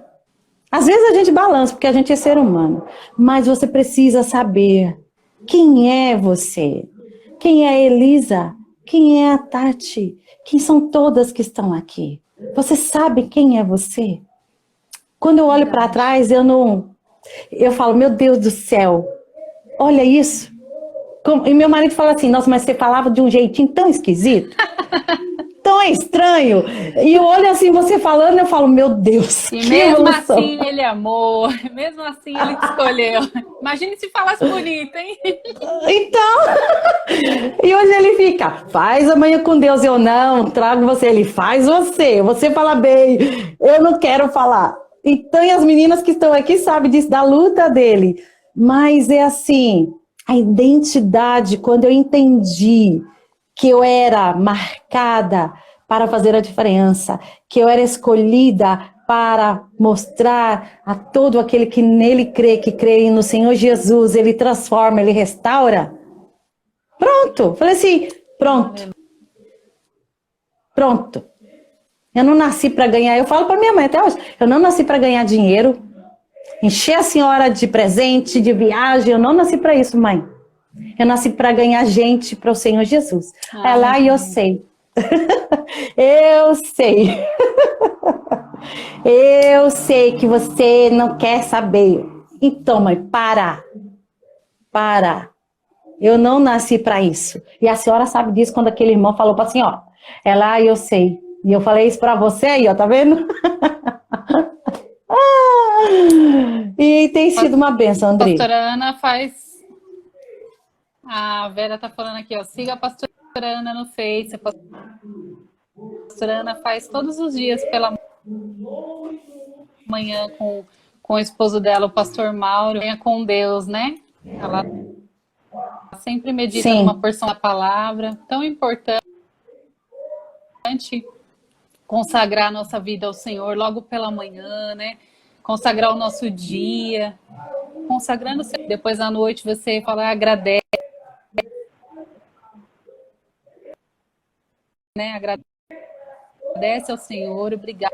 Às vezes a gente balança, porque a gente é ser humano. Mas você precisa saber quem é você. Quem é a Elisa? Quem é a Tati? Quem são todas que estão aqui? Você sabe quem é você? Quando eu olho para trás, eu falo, meu Deus do céu, olha isso. E meu marido fala assim, nossa, mas você falava de um jeitinho tão esquisito, tão estranho. E eu olho assim, você falando, eu falo, meu Deus, e que mesmo evolução. assim ele amou, mesmo assim ele te escolheu. Imagine se falasse bonito, hein? Então, e hoje ele fica, faz amanhã com Deus, eu não, trago você, ele faz você fala bem, eu não quero falar. Então, e as meninas que estão aqui sabem disso, da luta dele. Mas é assim, a identidade, quando eu entendi que eu era marcada para fazer a diferença, que eu era escolhida para mostrar a todo aquele que nele crê, que crê no Senhor Jesus, ele transforma, ele restaura. Pronto, falei assim, pronto. Eu não nasci para ganhar, eu falo para minha mãe até hoje, eu não nasci para ganhar dinheiro, encher a senhora de presente, de viagem, eu não nasci para isso, mãe. Eu nasci para ganhar gente para o Senhor Jesus. Ela, eu sei. Eu sei. Eu sei que você não quer saber. Então, mãe, para. Eu não nasci para isso. E a senhora sabe disso quando aquele irmão falou para assim, ó. Ela, eu sei. E eu falei isso para você aí, ó, tá vendo? E tem sido uma bênção, André. Pastora Ana faz... A Vera tá falando aqui, ó. Siga a pastora Ana no Face. A pastora Ana faz todos os dias pela manhã com o esposo dela, o pastor Mauro. Venha com Deus, né? Ela sempre medita numa porção da palavra. Tão importante consagrar a nossa vida ao Senhor logo pela manhã, né? Consagrar o nosso dia. Consagrando, depois à noite você fala, agradece. Né? Agradece ao Senhor, obrigado.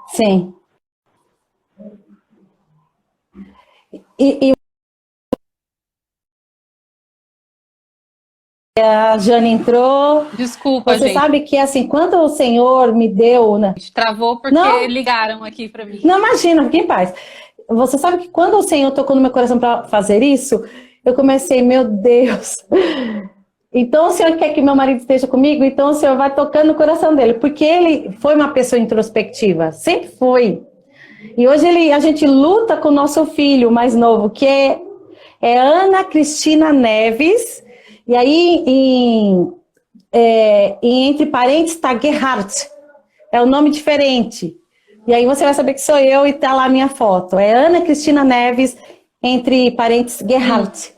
Sim. E a Jane entrou. Desculpa, Você gente. sabe que, assim, quando o Senhor me deu... Né? Travou porque Não. Ligaram aqui para mim. Não, imagina, fique em paz. Você sabe que quando o Senhor tocou no meu coração para fazer isso, eu comecei, meu Deus. Então o Senhor quer que meu marido esteja comigo, então o Senhor vai tocando no coração dele, porque ele foi uma pessoa introspectiva, sempre foi. E hoje a gente luta com o nosso filho mais novo, que é Ana Cristina Neves, e aí entre parênteses está Gerhardt, é um nome diferente. E aí você vai saber que sou eu e tá lá a minha foto. É Ana Cristina Neves, entre parênteses, Gerhardt.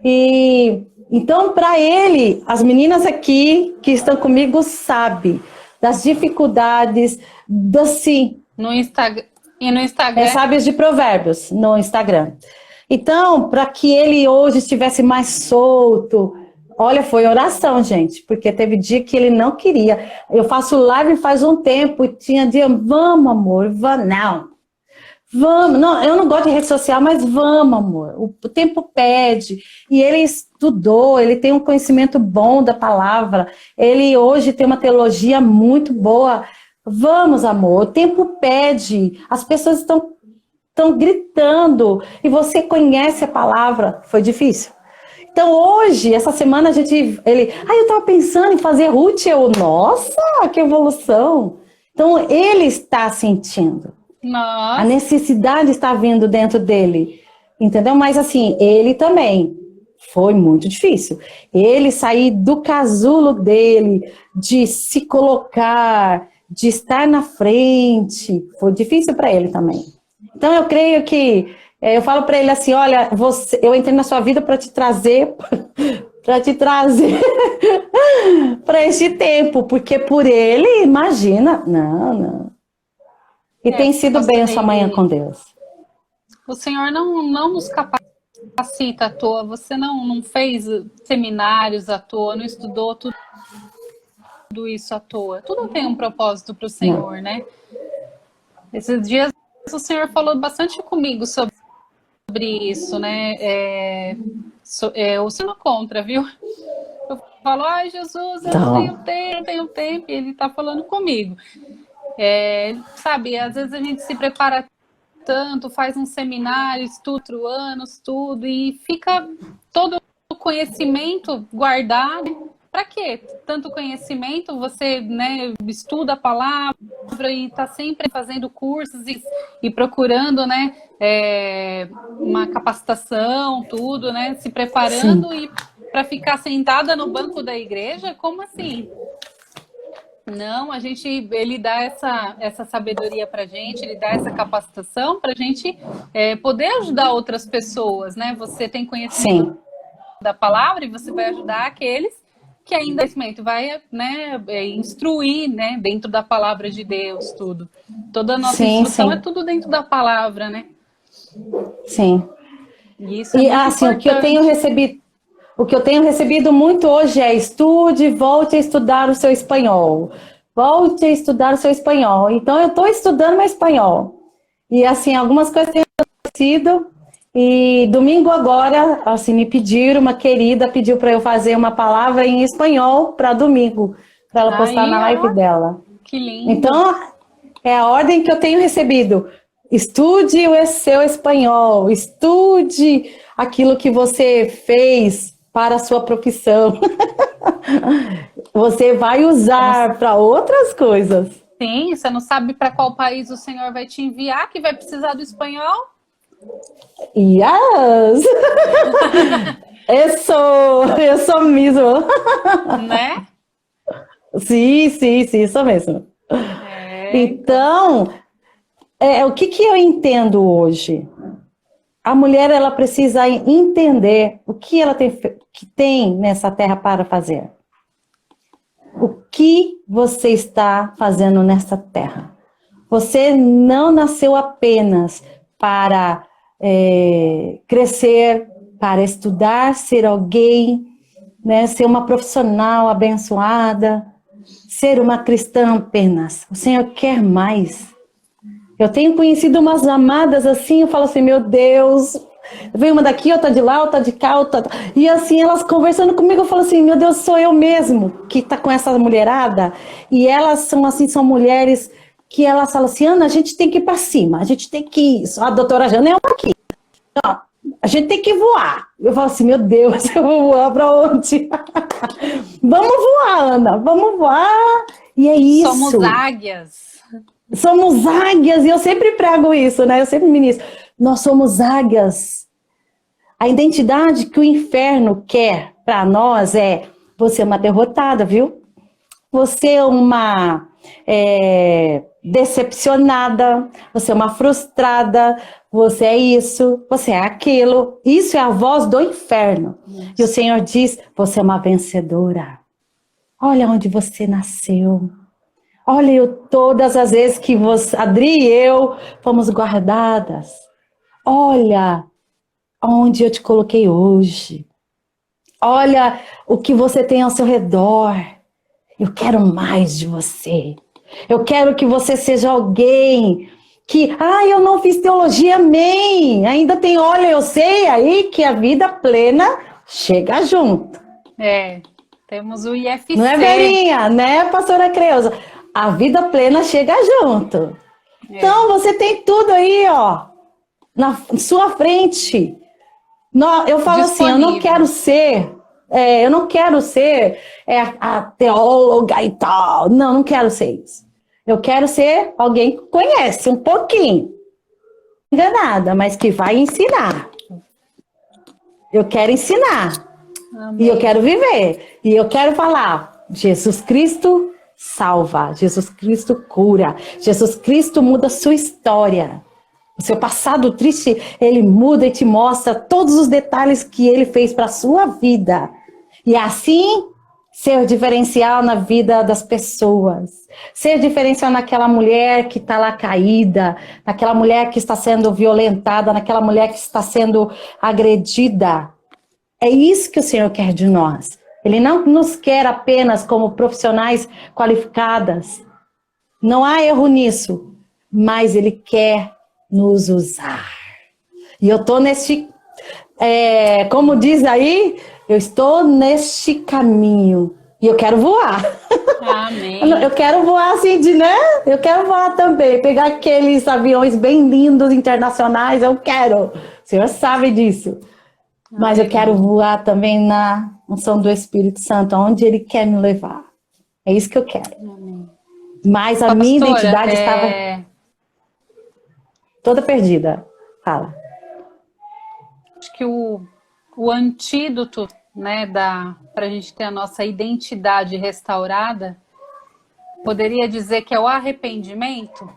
E então, para ele, as meninas aqui que estão comigo sabem das dificuldades do sim. No Instagram. E no Instagram? Sábios de Provérbios, no Instagram. Então, para que ele hoje estivesse mais solto, olha, foi oração, gente, porque teve dia que ele não queria. Eu faço live faz um tempo e tinha dia, vamos, amor, não. Vamos, não, eu não gosto de rede social, mas vamos, amor. O tempo pede. E ele estudou, ele tem um conhecimento bom da palavra. Ele hoje tem uma teologia muito boa. Vamos, amor, o tempo pede. As pessoas estão gritando e você conhece a palavra. Foi difícil. Então hoje, essa semana eu estava pensando em fazer Ruth, nossa, que evolução. Então ele está sentindo. Nossa. A necessidade está vindo dentro dele, entendeu? Mas assim, ele também foi muito difícil. Ele sair do casulo dele, de se colocar, de estar na frente, foi difícil para ele também. Então eu creio que eu falo para ele assim, olha, eu entrei na sua vida para te trazer para este tempo, porque por ele, imagina, não. E tem sido bem a sua manhã com Deus. O Senhor não nos capacita à toa, você não fez seminários à toa, não estudou tudo isso à toa. Tudo tem um propósito para o Senhor, né? Esses dias o Senhor falou bastante comigo sobre isso, né? O Senhor não contra, viu? Eu falo, ai Jesus, eu não tenho tempo, e Ele está falando comigo. Sabe, às vezes a gente se prepara tanto, faz um seminário, estuda anos, tudo, e fica todo o conhecimento guardado. Para quê? Tanto conhecimento, você, né, estuda a palavra e está sempre fazendo cursos e procurando, né, uma capacitação, tudo, né, se preparando. Sim. E para ficar sentada no banco da igreja, como assim? Não, ele dá essa sabedoria para a gente, ele dá essa capacitação para a gente poder ajudar outras pessoas, né? Você tem conhecimento da palavra e você vai ajudar aqueles que ainda vai, né, instruir, né, dentro da palavra de Deus, tudo. Toda a nossa instrução é tudo dentro da palavra, né? Sim. E isso é muito importante. O que eu tenho recebido muito hoje é estude, volte a estudar o seu espanhol. Volte a estudar o seu espanhol. Então, eu estou estudando meu espanhol. E, assim, algumas coisas têm acontecido. E domingo agora, assim, uma querida pediu para eu fazer uma palavra em espanhol para domingo, para ela postar na live dela. Que lindo. Então, é a ordem que eu tenho recebido. Estude o seu espanhol. Estude aquilo que você fez para a sua profissão. Você vai usar para outras coisas. Sim, você não sabe para qual país o Senhor vai te enviar, que vai precisar do espanhol? Yes! Isso mesmo. Né? Sim, isso mesmo. Então, o que eu entendo hoje? A mulher, ela precisa entender o que ela tem nessa terra para fazer. O que você está fazendo nessa terra? Você não nasceu apenas para crescer, para estudar, ser alguém, né, ser uma profissional abençoada, ser uma cristã apenas. O Senhor quer mais. Eu tenho conhecido umas amadas assim, eu falo assim, meu Deus, Vem uma daqui, outra de lá, outra de cá, outra... E assim, elas conversando comigo, eu falo assim, meu Deus, sou eu mesmo que tá com essa mulherada. E elas são assim, são mulheres que elas falam assim, Ana, a gente tem que ir pra cima, a gente tem que ir. A doutora Jana é uma aqui. Não, a gente tem que voar. Eu falo assim, meu Deus, eu vou voar pra onde? Vamos voar, Ana, vamos voar. E é isso. Somos águias. Somos águias, e eu sempre prego isso, né? Eu sempre ministro. Nós somos águias. A identidade que o inferno quer para nós é: você é uma derrotada, viu? Você é uma decepcionada, você é uma frustrada, você é isso, você é aquilo. Isso é a voz do inferno. Isso. E o Senhor diz: você é uma vencedora. Olha onde você nasceu. Olha, todas as vezes que você, Adri e eu fomos guardadas. Olha onde eu te coloquei hoje. Olha o que você tem ao seu redor. Eu quero mais de você. Eu quero que você seja alguém que... eu não fiz teologia, amém. Ainda tem, olha, eu sei aí que a vida plena chega junto. Temos o IFC. Não é, Verinha? Né, pastora Creuza? A vida plena chega junto. Então, você tem tudo aí, ó, na sua frente. Eu falo disponível. Assim, eu não quero ser a teóloga e tal. Não quero ser isso. Eu quero ser alguém que conhece um pouquinho. Enganada, mas que vai ensinar. Eu quero ensinar. Amém. E eu quero viver. E eu quero falar, Jesus Cristo salva, Jesus Cristo cura, Jesus Cristo muda a sua história. O seu passado triste, ele muda e te mostra todos os detalhes que ele fez para a sua vida. E assim, ser diferencial na vida das pessoas. Ser diferencial naquela mulher que está lá caída, naquela mulher que está sendo violentada, naquela mulher que está sendo agredida. É isso que o Senhor quer de nós. Ele não nos quer apenas como profissionais qualificadas. Não há erro nisso. Mas Ele quer nos usar. E eu estou neste... como diz aí, eu estou neste caminho. E eu quero voar. Amém. Eu quero voar assim, né? Eu quero voar também. Pegar aqueles aviões bem lindos, internacionais. Eu quero. O Senhor sabe disso. Mas eu quero voar também na unção do Espírito Santo, aonde Ele quer me levar. É isso que eu quero. Amém. Mas a minha identidade estava toda perdida. Fala. Acho que o antídoto, né, para a gente ter a nossa identidade restaurada, poderia dizer que é o arrependimento?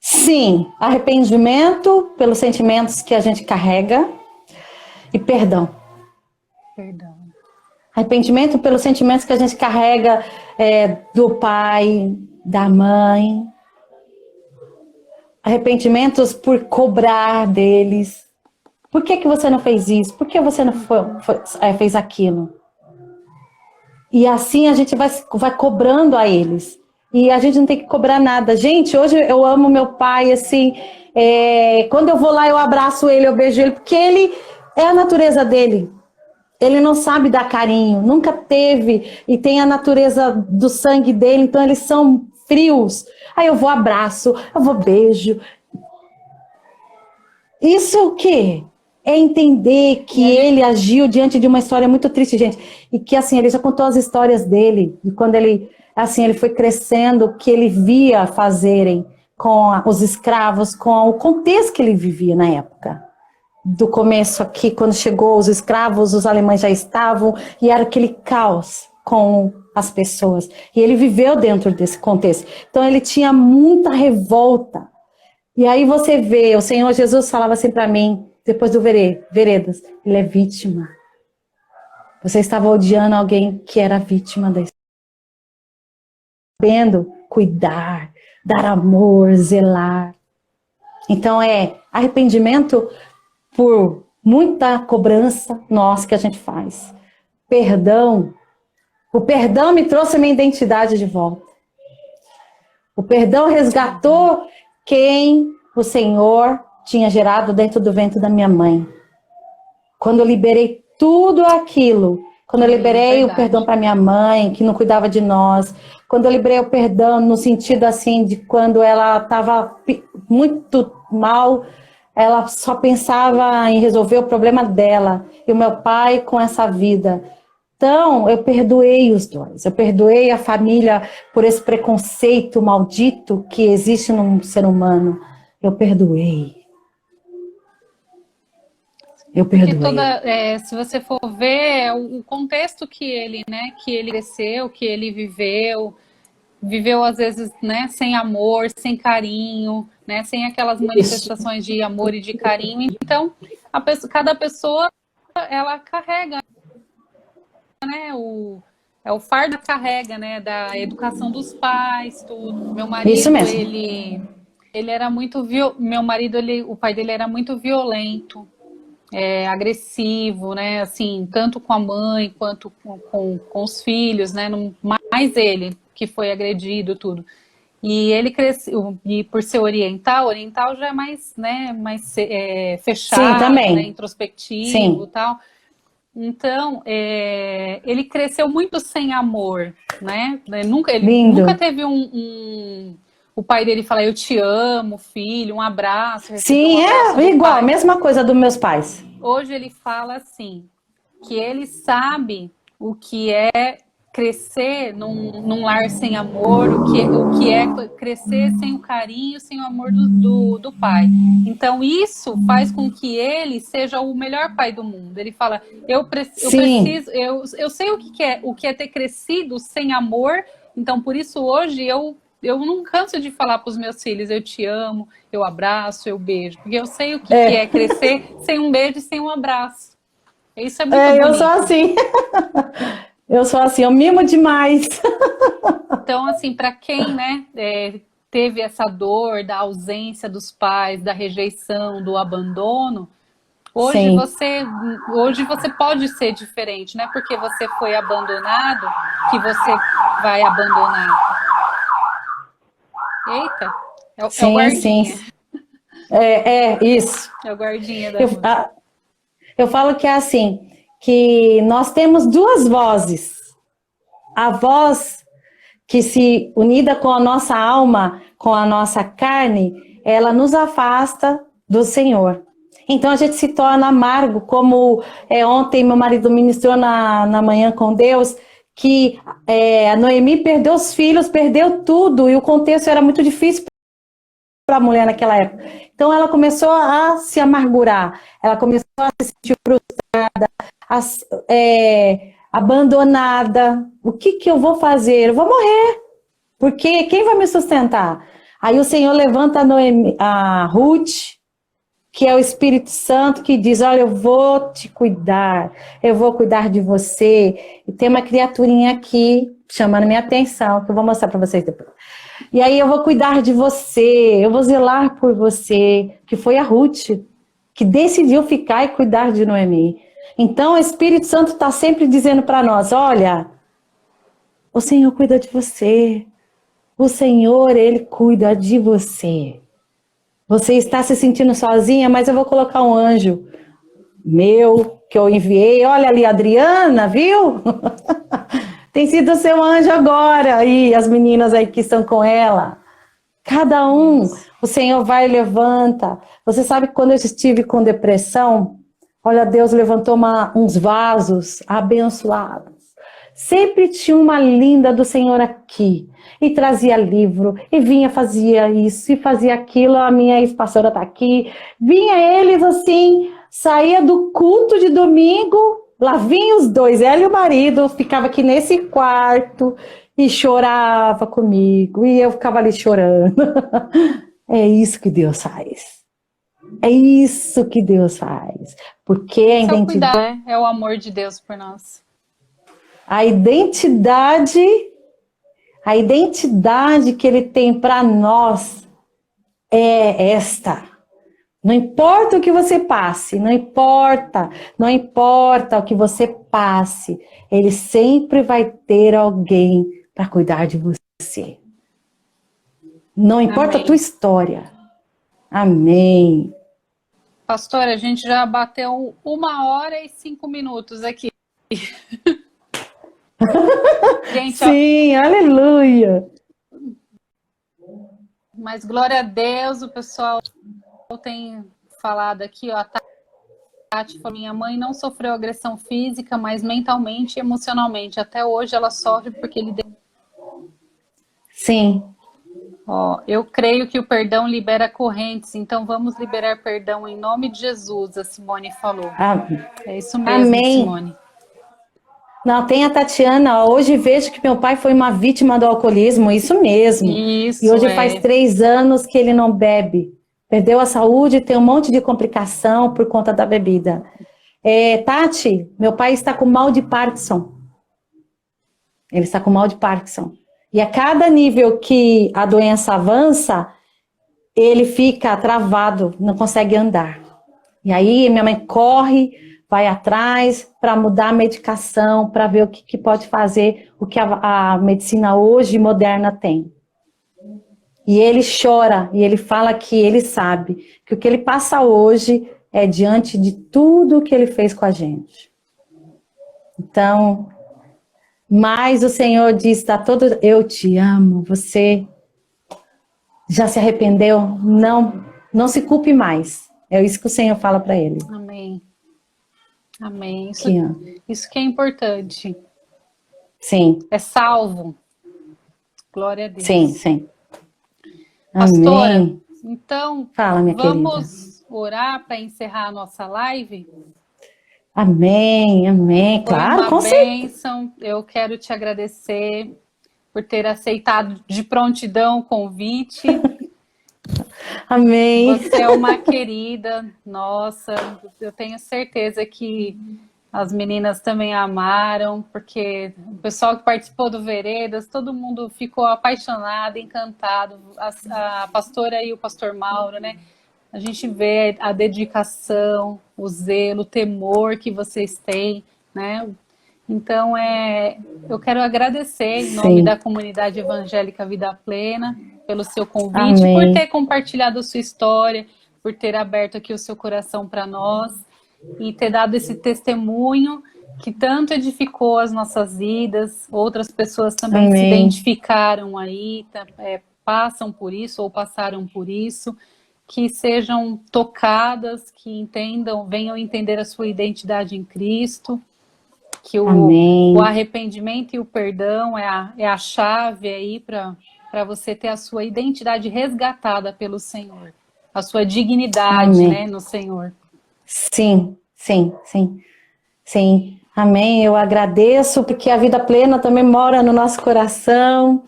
Sim, arrependimento pelos sentimentos que a gente carrega e perdão. Perdão. Arrependimento pelos sentimentos que a gente carrega do pai, da mãe. Arrependimentos por cobrar deles. Por que você não fez isso? Por que você não fez aquilo? E assim a gente vai cobrando a eles. E a gente não tem que cobrar nada. Gente, hoje eu amo meu pai, assim, quando eu vou lá eu abraço ele, eu beijo ele, porque ele é a natureza dele. Ele não sabe dar carinho, nunca teve, e tem a natureza do sangue dele, então eles são frios. Aí eu vou abraço, eu vou beijo. Isso é o quê? É entender que ele agiu diante de uma história muito triste, gente. E que, assim, ele já contou as histórias dele, e quando ele foi crescendo, o que ele via fazerem com os escravos, com o contexto que ele vivia na época. Do começo aqui, quando chegou os escravos, os alemães já estavam, e era aquele caos com as pessoas. E ele viveu dentro desse contexto. Então ele tinha muita revolta. E aí você vê, o Senhor Jesus falava assim para mim, depois do Veredas, ele é vítima. Você estava odiando alguém que era vítima da história. Sabendo cuidar, dar amor, zelar. Então arrependimento por muita cobrança nossa que a gente faz. Perdão. O perdão me trouxe a minha identidade de volta. O perdão resgatou quem o Senhor tinha gerado dentro do ventre da minha mãe. Quando eu liberei tudo aquilo, quando eu liberei o perdão para minha mãe, que não cuidava de nós, quando eu liberei o perdão no sentido assim de quando ela estava muito mal, ela só pensava em resolver o problema dela, e o meu pai com essa vida. Então, eu perdoei os dois, eu perdoei a família por esse preconceito maldito que existe no ser humano. Eu perdoei. Eu perdoei. Porque se você for ver o contexto que ele cresceu, que ele viveu às vezes, né, sem amor, sem carinho, né, sem aquelas manifestações de amor e de carinho. Então, cada pessoa, ela carrega, né, o fardo carrega, né, da educação dos pais, tudo. Meu marido, isso mesmo. ele era muito o pai dele era muito violento. Agressivo, né, assim, tanto com a mãe quanto com os filhos, né, mais ele que foi agredido, tudo. E ele cresceu, e por ser oriental já é mais, né, fechado, sim, também. Né, introspectivo, sim. Tal. Então, ele cresceu muito sem amor, né, ele nunca teve o pai dele falar, eu te amo, filho, um abraço. Sim, um abraço igual, a mesma coisa dos meus pais. Hoje ele fala assim, que ele sabe o que é crescer num lar sem amor, o que é crescer sem o carinho, sem o amor do pai. Então isso faz com que ele seja o melhor pai do mundo. Ele fala, eu sei o que é ter crescido sem amor, então por isso hoje eu não canso de falar para os meus filhos, eu te amo, eu abraço, eu beijo. Porque eu sei o que é crescer sem um beijo e sem um abraço. Isso é muito bonito. Eu sou assim. Eu sou assim, eu mimo demais. Então, assim, para quem, né, teve essa dor da ausência dos pais, da rejeição, do abandono, hoje você pode ser diferente, não é porque você foi abandonado que você vai abandonar. Eita, é o guardinha. Sim. Isso. É o guardinha da eu falo que é assim, que nós temos duas vozes. A voz que se unida com a nossa alma, com a nossa carne, ela nos afasta do Senhor. Então a gente se torna amargo, como ontem meu marido ministrou na manhã com Deus, que a Noemi perdeu os filhos, perdeu tudo, e o contexto era muito difícil para a mulher naquela época. Então ela começou a se amargurar, ela começou a se sentir frustrada, abandonada. O que eu vou fazer? Eu vou morrer, porque quem vai me sustentar? Aí o Senhor levanta a Ruth, que é o Espírito Santo, que diz, olha, eu vou te cuidar, eu vou cuidar de você. E tem uma criaturinha aqui, chamando minha atenção, que eu vou mostrar para vocês depois. E aí eu vou cuidar de você, eu vou zelar por você, que foi a Ruth, que decidiu ficar e cuidar de Noemi. Então o Espírito Santo está sempre dizendo para nós, olha, o Senhor cuida de você, o Senhor, Ele cuida de você. Você está se sentindo sozinha, mas eu vou colocar um anjo meu, que eu enviei. Olha ali, Adriana, viu? Tem sido o seu anjo agora. E as meninas aí que estão com ela. Cada um, o Senhor vai e levanta. Você sabe que quando eu estive com depressão, olha, Deus levantou uns vasos abençoados. Sempre tinha uma linda do Senhor aqui. E trazia livro, e vinha, fazia isso, e fazia aquilo. A minha ex-pastora está aqui. Vinha eles assim, saía do culto de domingo, lá vinham os dois, ela e o marido, ficava aqui nesse quarto e chorava comigo. E eu ficava ali chorando. É isso que Deus faz. É isso que Deus faz. Porque a identidade... É o amor de Deus por nós. A identidade que Ele tem para nós é esta. Não importa o que você passe, não importa o que você passe, Ele sempre vai ter alguém para cuidar de você. Não importa a tua história. Amém. Pastora, a gente já bateu 1h e 5 minutos aqui. Gente, Sim, aleluia. mas glória a Deus, o pessoal tem falado aqui, ó, a Tati falou, minha mãe não sofreu agressão física, mas mentalmente e emocionalmente. Até hoje ela sofre porque ele... Sim. Ó, eu creio que o perdão libera correntes, então vamos liberar perdão em nome de Jesus, a Simone falou. É isso mesmo, Amém. Simone. Não, tem a Tatiana, hoje vejo que meu pai foi uma vítima do alcoolismo, isso mesmo. Isso, e hoje faz 3 anos que ele não bebe. Perdeu a saúde, tem um monte de complicação por conta da bebida. Tati, meu pai está com mal de Parkinson. Ele está com mal de Parkinson. E a cada nível que a doença avança, ele fica travado, não consegue andar. E aí minha mãe corre, vai atrás para mudar a medicação, para ver o que pode fazer, o que a medicina hoje moderna tem. E ele chora, e ele fala que ele sabe que o que ele passa hoje é diante de tudo que ele fez com a gente. Então, mas o Senhor diz, tá todo, eu te amo, você já se arrependeu? Não se culpe mais. É isso que o Senhor fala para ele. Amém. Amém. Isso que é importante. Sim. É salvo. Glória a Deus. Sim, sim. Pastora, amém. Então, fala, minha vamos querida. Orar para encerrar a nossa live? Amém, amém. Claro, com certeza. Eu quero te agradecer por ter aceitado de prontidão o convite. Amém. Você é uma querida, nossa, eu tenho certeza que as meninas também amaram, porque o pessoal que participou do Veredas, todo mundo ficou apaixonado, encantado, a pastora e o pastor Mauro, né? A gente vê a dedicação, o zelo, o temor que vocês têm, né? Então, eu quero agradecer em nome da comunidade evangélica Vida Plena pelo seu convite, Amém. por ter compartilhado a sua história, por ter aberto aqui o seu coração para nós e ter dado esse testemunho que tanto edificou as nossas vidas. Outras pessoas também se identificaram aí, passam por isso ou passaram por isso, que sejam tocadas, que entendam, venham entender a sua identidade em Cristo, que o arrependimento e o perdão é a chave aí para você ter a sua identidade resgatada pelo Senhor, a sua dignidade, né, no Senhor. Sim, sim, sim, sim. Amém. Eu agradeço porque a vida plena também mora no nosso coração.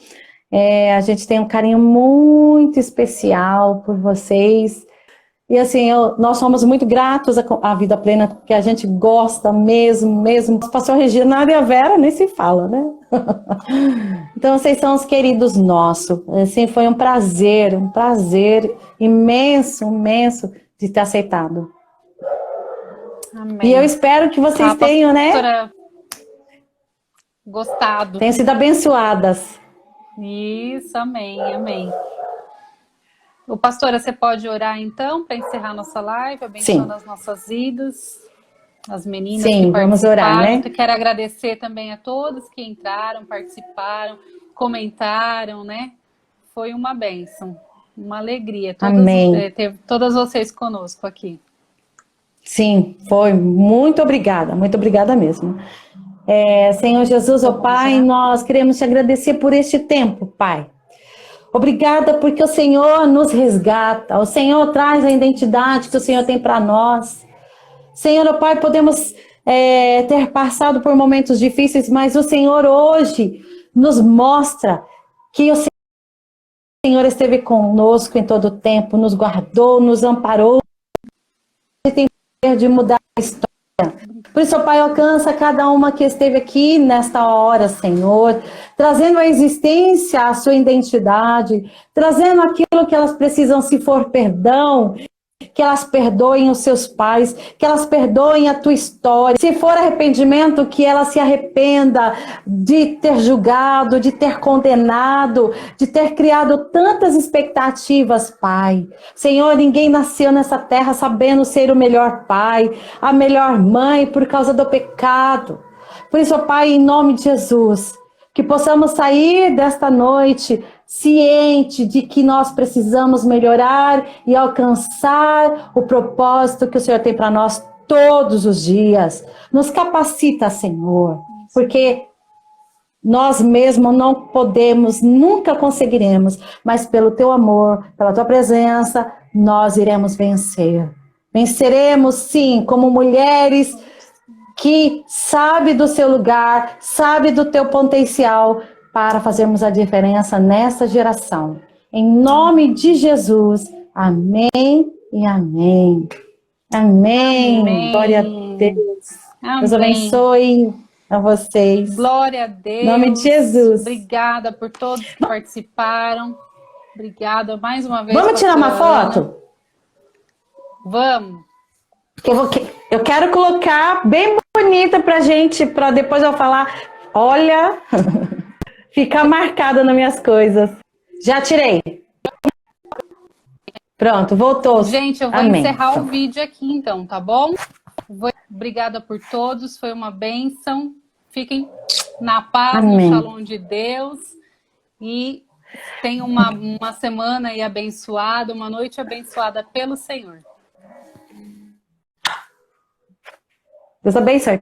A gente tem um carinho muito especial por vocês. E assim, nós somos muito gratos à Vida Plena, porque a gente gosta mesmo. O pastor Reginaldo e a Vera nem se fala, né? Então, vocês são os queridos nossos. Assim, foi um prazer imenso, imenso de ter aceitado. Amém. E eu espero que vocês tenham, né? Gostado. Tenham sido abençoadas. Isso, amém, amém. O pastora, você pode orar então para encerrar nossa live, abençoando as nossas vidas, as meninas que participaram. Vamos orar, né? Eu quero agradecer também a todos que entraram, participaram, comentaram, né? Foi uma bênção, uma alegria. Ter todas vocês conosco aqui. Sim, foi. Muito obrigada mesmo. Senhor Jesus, ó Pai, nós queremos te agradecer por este tempo, Pai. Obrigada porque o Senhor nos resgata, o Senhor traz a identidade que o Senhor tem para nós. Senhor, ó Pai, podemos ter passado por momentos difíceis, mas o Senhor hoje nos mostra que o Senhor esteve conosco em todo o tempo, nos guardou, nos amparou e tem poder de mudar a história. Por isso, ó Pai, alcança cada uma que esteve aqui nesta hora, Senhor, trazendo à existência a sua identidade, trazendo aquilo que elas precisam, se for perdão, que elas perdoem os seus pais, que elas perdoem a tua história. Se for arrependimento, que ela se arrependa de ter julgado, de ter condenado, de ter criado tantas expectativas, Pai. Senhor, ninguém nasceu nessa terra sabendo ser o melhor pai, a melhor mãe por causa do pecado. Por isso, Pai, em nome de Jesus, que possamos sair desta noite ciente de que nós precisamos melhorar e alcançar o propósito que o Senhor tem para nós todos os dias. Nos capacita, Senhor, porque nós mesmos não podemos, nunca conseguiremos, mas pelo teu amor, pela tua presença, nós iremos vencer. Venceremos, sim, como mulheres que sabe do seu lugar, sabe do teu potencial para fazermos a diferença nessa geração. Em nome de Jesus, amém e amém. Amém. Amém. Glória a Deus. Amém. Deus abençoe a vocês. Glória a Deus. Em nome de Jesus. Obrigada por todos que participaram. Obrigada mais uma vez. Vamos tirar uma Ana. foto? Vamos. Eu quero colocar bem bonita pra gente, pra depois eu falar, olha, ficar marcada nas minhas coisas. Já tirei. Pronto, voltou. Gente, eu vou Amém. encerrar o vídeo aqui então, tá bom? Obrigada por todos, foi uma bênção. Fiquem na paz, Amém. no Shalom de Deus. E tenham uma semana aí abençoada, uma noite abençoada pelo Senhor. Deus abençoe.